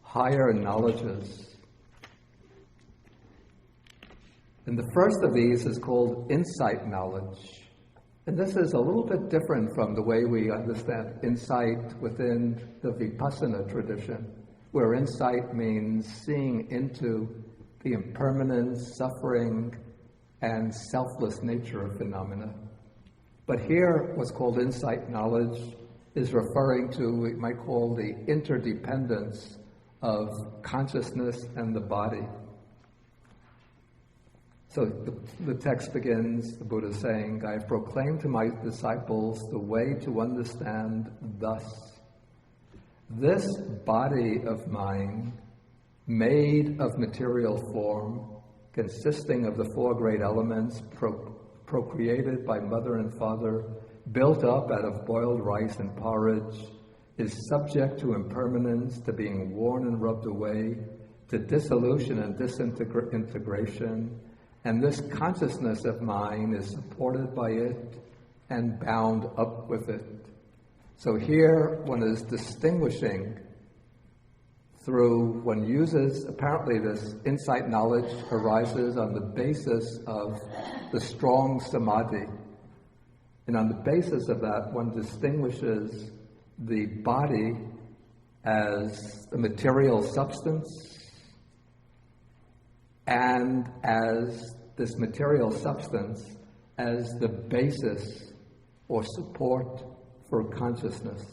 S1: higher knowledges. And the first of these is called insight knowledge. And this is a little bit different from the way we understand insight within the Vipassana tradition, where insight means seeing into the impermanence, suffering, and selfless nature of phenomena. But here, what's called insight knowledge is referring to what we might call the interdependence of consciousness and the body. So the text begins, the Buddha saying, I have proclaimed to my disciples the way to understand thus. This body of mine, made of material form, consisting of the 4 great elements, procreated by mother and father, built up out of boiled rice and porridge, is subject to impermanence, to being worn and rubbed away, to dissolution and disintegration, and this consciousness of mine is supported by it and bound up with it. So here one is distinguishing through, one uses, apparently this insight knowledge arises on the basis of the strong samadhi. And on the basis of that, one distinguishes the body as a material substance, and as this material substance as the basis or support for consciousness.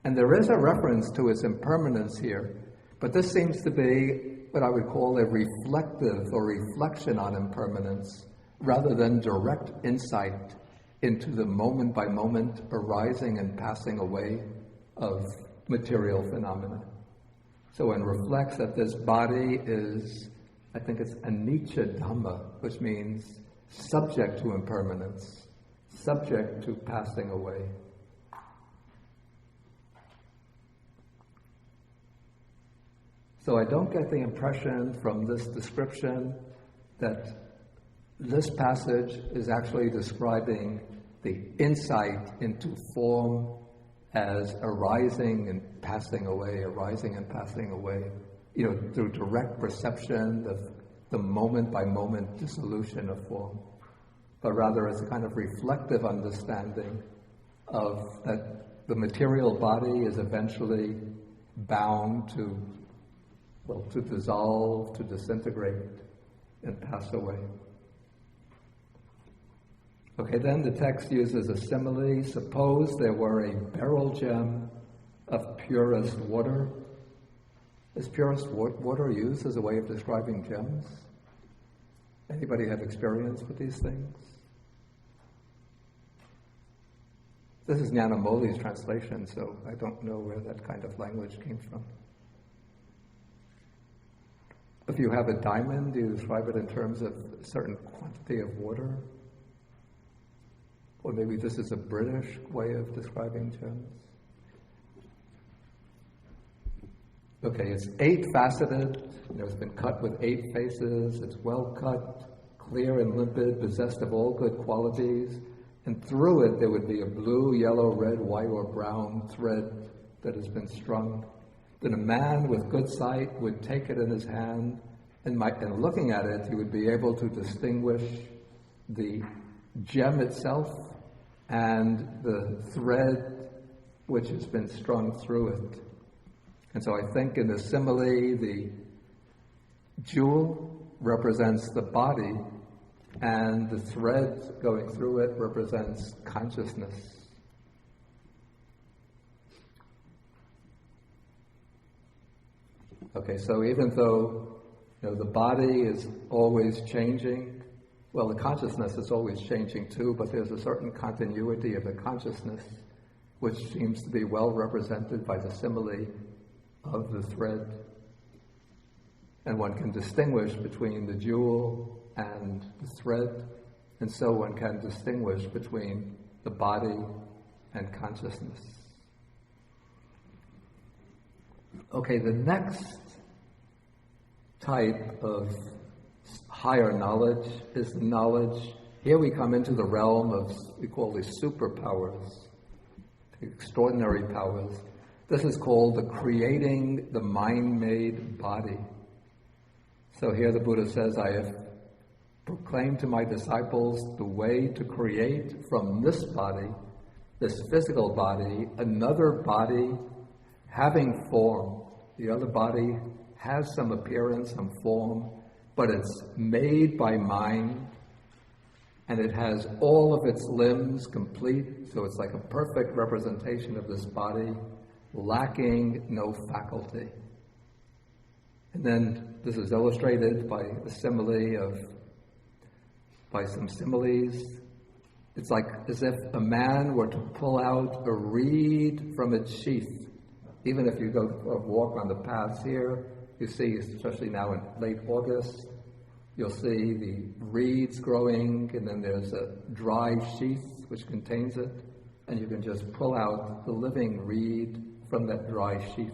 S1: And there is a reference to its impermanence here, but this seems to be what I would call a reflective or reflection on impermanence, rather than direct insight into the moment-by-moment arising and passing away of material phenomena. So one reflects that this body is, I think it's anicca dhamma, which means subject to impermanence, subject to passing away. So I don't get the impression from this description that this passage is actually describing the insight into form as arising and passing away, arising and passing away, through direct perception of the moment-by-moment dissolution of form, but rather as a kind of reflective understanding of that the material body is eventually bound to dissolve, to disintegrate, and pass away. Okay, then the text uses a simile. Suppose there were a beryl gem of purest water. Is purest water used as a way of describing gems? Anybody have experience with these things? This is Nyanamoli's translation, so I don't know where that kind of language came from. If you have a diamond, do you describe it in terms of a certain quantity of water? Or maybe this is a British way of describing gems. Okay, it's 8-faceted. It's been cut with 8 faces. It's well cut, clear and limpid, possessed of all good qualities. And through it there would be a blue, yellow, red, white, or brown thread that has been strung. Then a man with good sight would take it in his hand, and looking at it, he would be able to distinguish the gem itself and the thread which has been strung through it. And so I think in the simile, the jewel represents the body, and the thread going through it represents consciousness. Okay, so even though the body is always changing, well, the consciousness is always changing too, but there's a certain continuity of the consciousness which seems to be well represented by the simile of the thread. And one can distinguish between the jewel and the thread, and so one can distinguish between the body and consciousness. Okay, the next type of higher knowledge is the knowledge. Here we come into the realm of, we call these superpowers, extraordinary powers. This is called the creating the mind-made body. So here the Buddha says, I have proclaimed to my disciples the way to create from this body, this physical body, another body having form. The other body has some appearance, some form, but it's made by mind, and it has all of its limbs complete, so it's like a perfect representation of this body, lacking no faculty. And then this is illustrated by a simile by some similes. It's like as if a man were to pull out a reed from its sheath. Even if you go for a walk on the paths here, you see, especially now in late August, you'll see the reeds growing, and then there's a dry sheath which contains it, and you can just pull out the living reed from that dry sheath.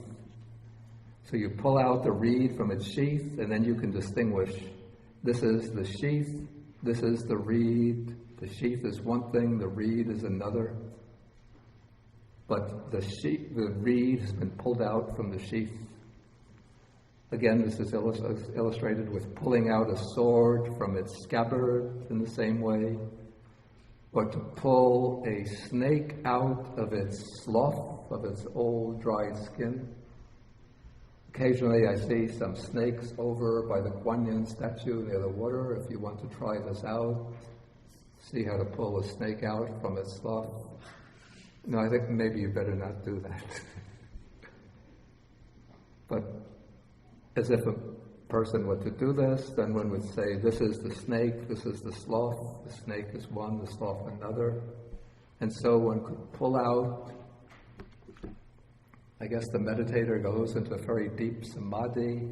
S1: So you pull out the reed from its sheath, and then you can distinguish, this is the sheath, this is the reed. The sheath is one thing, the reed is another. But the reed has been pulled out from the sheath. Again, this is illustrated with pulling out a sword from its scabbard in the same way, or to pull a snake out of its slough, of its old dry skin. Occasionally I see some snakes over by the Kuan Yin statue near the water. If you want to try this out, see how to pull a snake out from its slough. No, I think maybe you better not do that. But as if a person were to do this, then one would say, this is the snake, this is the sloth, the snake is one, the sloth another. And so one could pull out, I guess the meditator goes into a very deep samadhi,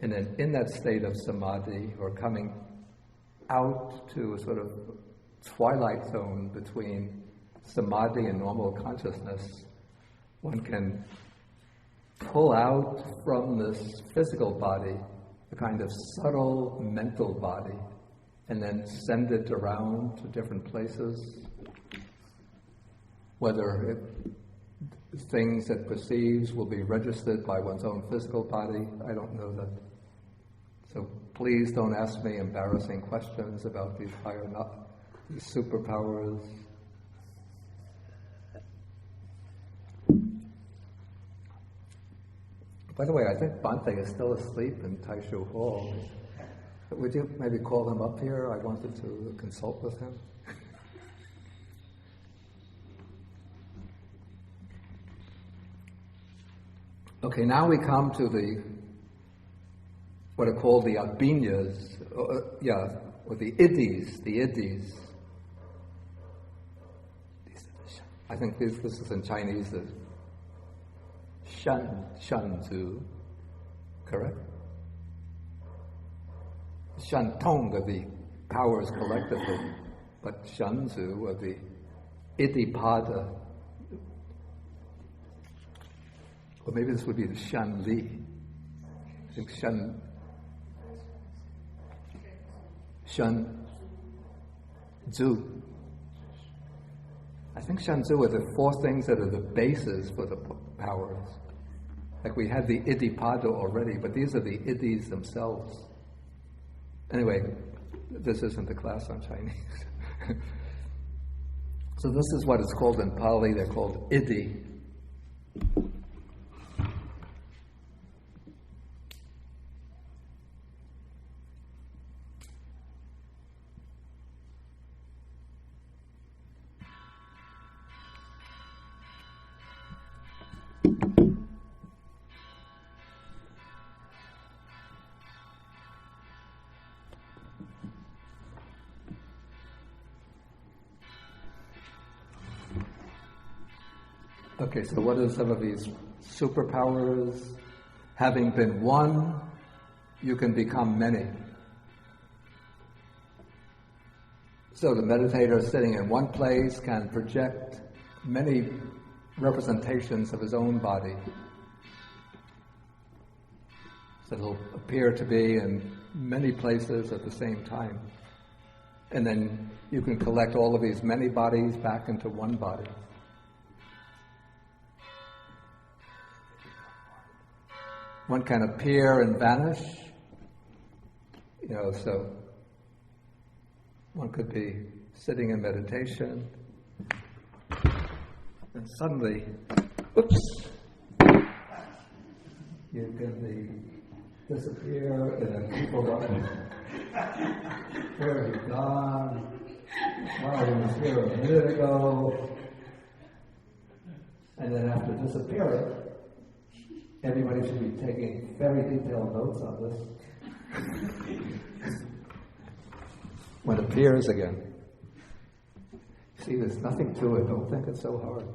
S1: and then in that state of samadhi, or coming out to a sort of twilight zone between samadhi and normal consciousness, one can pull out from this physical body a kind of subtle mental body and then send it around to different places, whether things it perceives will be registered by one's own physical body, I don't know that. So please don't ask me embarrassing questions about these these superpowers. By the way, I think Bhante is still asleep in Taishu Hall. Would you maybe call him up here? I wanted to consult with him. Okay, now we come to what are called the abhinyas, or the iddhis. I think this is in Chinese, the shanzu, correct? Shantong are the powers collectively, but shanzu are the iddhipada. Or maybe this would be the shanli. I think shanzu. I think shanzu are the four things that are the bases for the powers. Like we had the iddhipada already, but these are the iddhis themselves. Anyway, this isn't the class on Chinese. So this is what is called in Pali, they're called iddhi. Okay, so what are some of these superpowers? Having been one, you can become many. So the meditator sitting in one place can project many representations of his own body. So it'll appear to be in many places at the same time. And then you can collect all of these many bodies back into one body. One can appear and vanish, so one could be sitting in meditation and suddenly, you can disappear in a people line. Where have you gone? Wow, he was here a minute ago. And then after disappearing, everybody should be taking very detailed notes on this. When it appears again. See, there's nothing to it. Don't think it's so hard.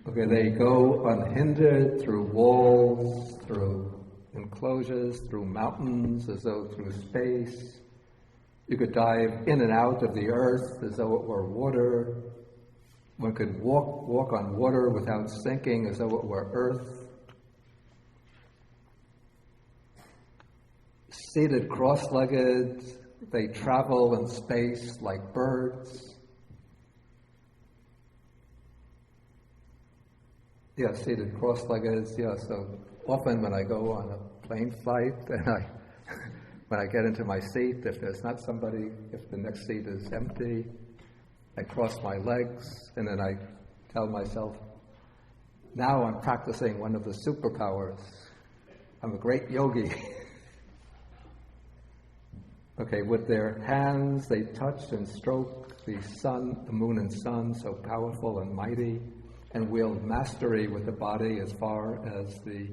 S1: Okay, they go unhindered through walls, through enclosures, through mountains, as though through space. You could dive in and out of the earth as though it were water. One could walk on water without sinking as though it were earth. Seated cross-legged, they travel in space like birds. Yeah, seated cross-legged, so often when I go on a plane flight and when I get into my seat, if there's not somebody, if the next seat is empty, I cross my legs and then I tell myself, now I'm practicing one of the superpowers. I'm a great yogi. Okay, with their hands they touch and stroke the sun, the moon and sun, so powerful and mighty, and wield mastery with the body as far as the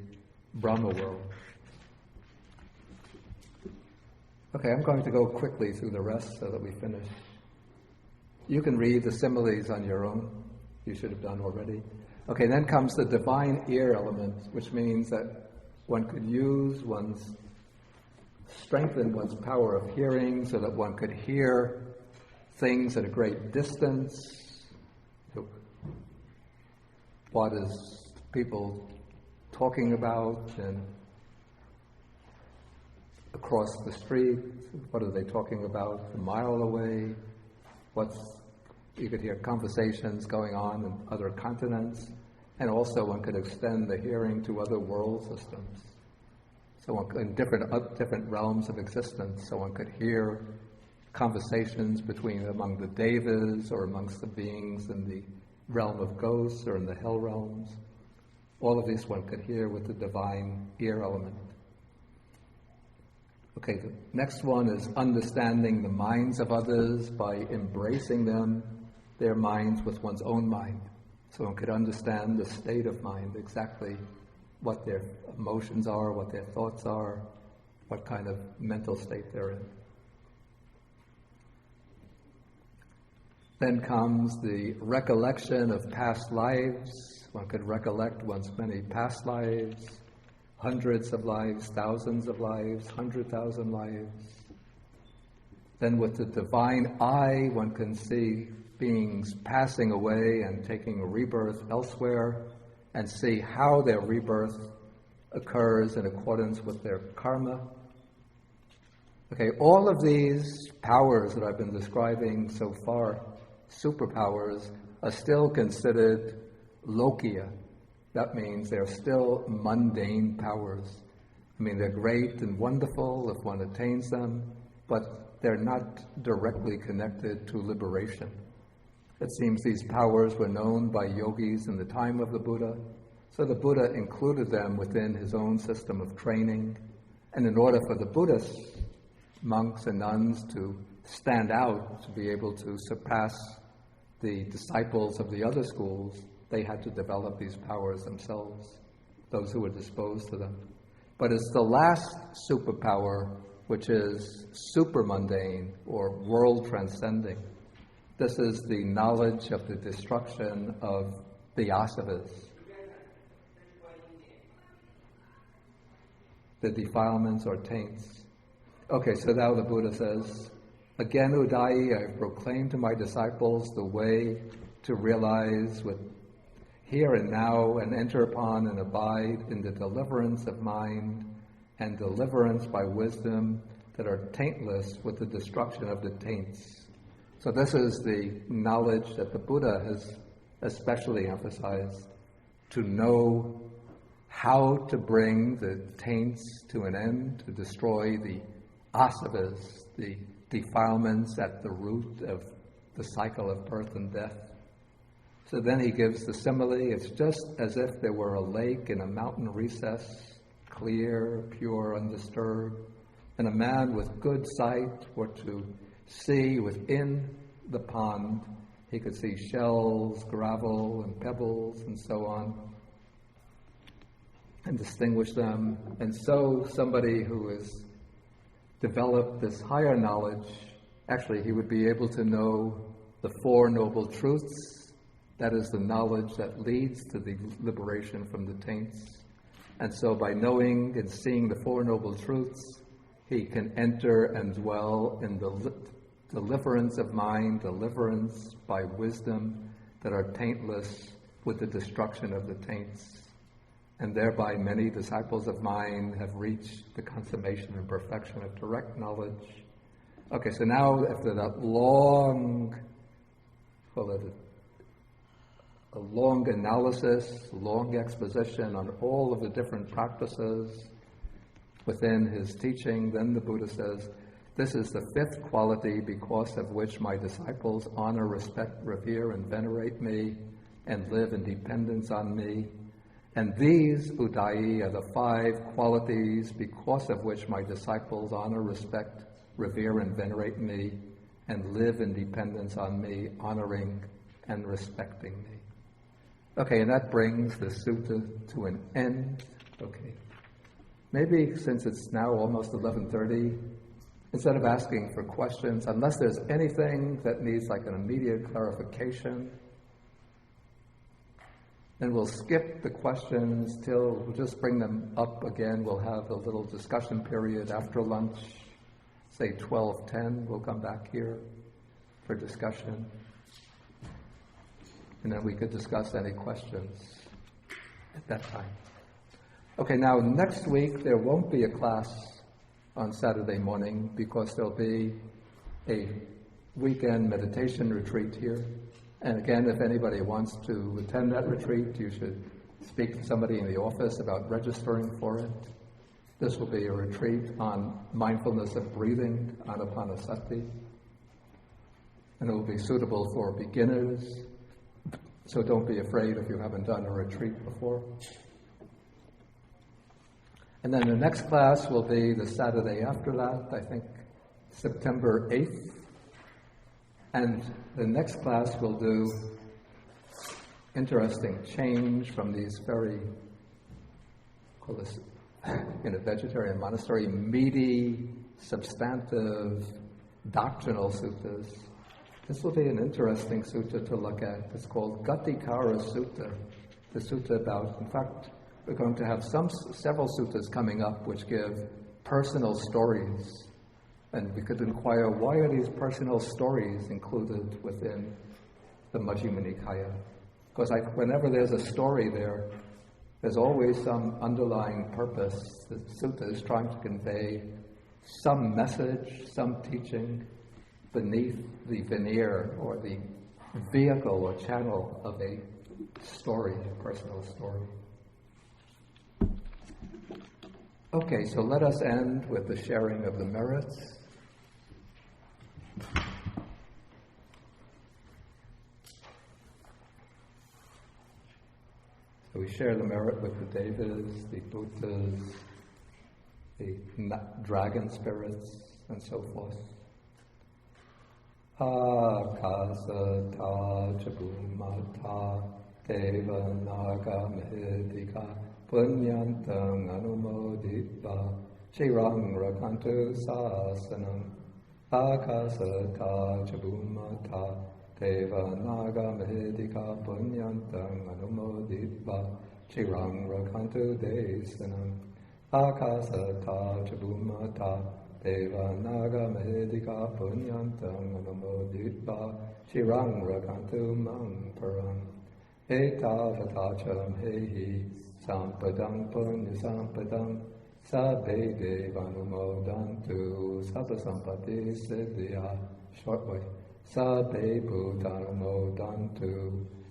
S1: Brahma world. Okay, I'm going to go quickly through the rest so that we finish. You can read the similes on your own. You should have done already. Okay, then comes the divine ear element, which means that one could strengthen one's power of hearing so that one could hear things at a great distance. what is people talking about and across the street, what are they talking about a mile away, you could hear conversations going on in other continents, and also one could extend the hearing to other world systems. So in different realms of existence, so one could hear conversations among the devas or amongst the beings in the realm of ghosts or in the hell realms. All of these one could hear with the divine ear element. Okay, the next one is understanding the minds of others by embracing their minds with one's own mind. So one could understand the state of mind, exactly what their emotions are, what their thoughts are, what kind of mental state they're in. Then comes the recollection of past lives. One could recollect one's many past lives, hundreds of lives, thousands of lives, 100,000 lives. Then with the divine eye, one can see beings passing away and taking a rebirth elsewhere, and see how their rebirth occurs in accordance with their karma. Okay, all of these powers that I've been describing so far, superpowers, are still considered lokiya. That means they're still mundane powers. I mean, they're great and wonderful if one attains them, but they're not directly connected to liberation. It seems these powers were known by yogis in the time of the Buddha, so the Buddha included them within his own system of training. And in order for the Buddhists, monks and nuns, to stand out, to be able to surpass the disciples of the other schools, they had to develop these powers themselves, those who were disposed to them. But it's the last superpower, which is super-mundane or world-transcending. This is the knowledge of the destruction of the asavas, the defilements or taints. Okay, so now the Buddha says, again, Udayi, I proclaim to my disciples the way to realize with here and now and enter upon and abide in the deliverance of mind and deliverance by wisdom that are taintless with the destruction of the taints. So this is the knowledge that the Buddha has especially emphasized, to know how to bring the taints to an end, to destroy the asavas, the defilements at the root of the cycle of birth and death. So then he gives the simile. It's just as if there were a lake in a mountain recess, clear, pure, undisturbed, and a man with good sight were to see within the pond. He could see shells, gravel, and pebbles, and so on, and distinguish them. And so somebody who has developed this higher knowledge, actually he would be able to know the Four Noble Truths. That is the knowledge that leads to the liberation from the taints. And so by knowing and seeing the Four Noble Truths, he can enter and dwell in the deliverance of mind, deliverance by wisdom that are taintless with the destruction of the taints. And thereby many disciples of mine have reached the consummation and perfection of direct knowledge. Okay, so now after that long analysis, long exposition on all of the different practices within his teaching, then the Buddha says, this is the fifth quality because of which my disciples honor, respect, revere, and venerate me and live in dependence on me. And these, Udayi, are the five qualities because of which my disciples honor, respect, revere, and venerate me and live in dependence on me, honoring and respecting me. Okay, and that brings the sutta to an end. Okay. Maybe since it's now almost 11:30, instead of asking for questions, unless there's anything that needs like an immediate clarification, then we'll skip the questions till we'll just bring them up again. We'll have a little discussion period after lunch, say 12:10. We'll come back here for discussion. And then we could discuss any questions. at that time. Okay, now next week there won't be a class on Saturday morning because there'll be a weekend meditation retreat here. And again, if anybody wants to attend that retreat, you should speak to somebody in the office about registering for it. This will be a retreat on mindfulness of breathing, anapanasati. And it will be suitable for beginners. So don't be afraid if you haven't done a retreat before. And then the next class will be the Saturday after that, I think September 8th. And the next class will do interesting change from these very, call this in a vegetarian monastery, meaty, substantive, doctrinal suttas. This will be an interesting sutta to look at. It's called Gatikara Sutta, the sutta about, in fact, we're going to have several suttas coming up which give personal stories. And we could inquire, why are these personal stories included within the Majjhima Nikāya? Because whenever there's a story there's always some underlying purpose. The sutta is trying to convey some message, some teaching beneath the veneer or the vehicle or channel of a story, a personal story. Okay, so let us end with the sharing of the merits. So we share the merit with the Devas, the Buddhas, the dragon spirits, and so forth. Akasa ta chabumata deva naga mahidika punyantang anumoditva chirang rakantu sasanam. Akasa ta chabumata deva naga mahidika punyantang anumoditva chirang rakantu desanam. Akasa ta chabumata Deva naga mahidika punyantang anumoditva chirang rakantu mang param. Eta vatacham hehi sampadang punya sampadang sabbe devanumodantu sabba sampati siddhya. Short way. Sabbe bhutanumodantu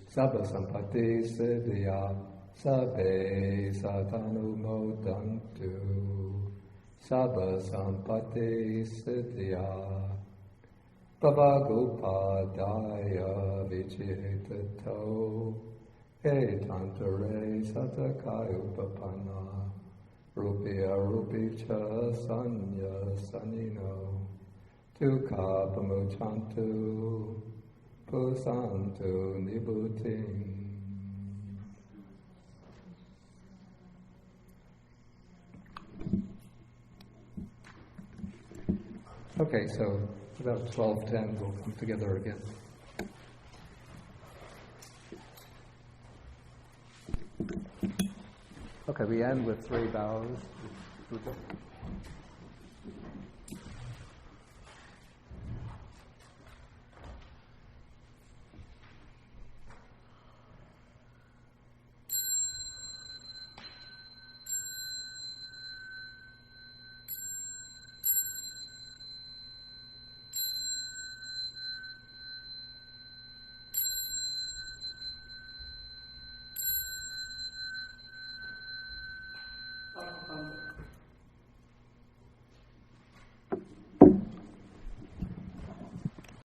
S1: sabba sampati siddhya. Sabbe satanumodantu Sabba sampati siddhya. Bhavagopadaya vichitato etantare satakaya upapanna rupya rupicha sanya sanino tukha pamuchantu pusantu nibutim. Okay, so about 12:10 we'll come together again. Okay, we end with 3 bows.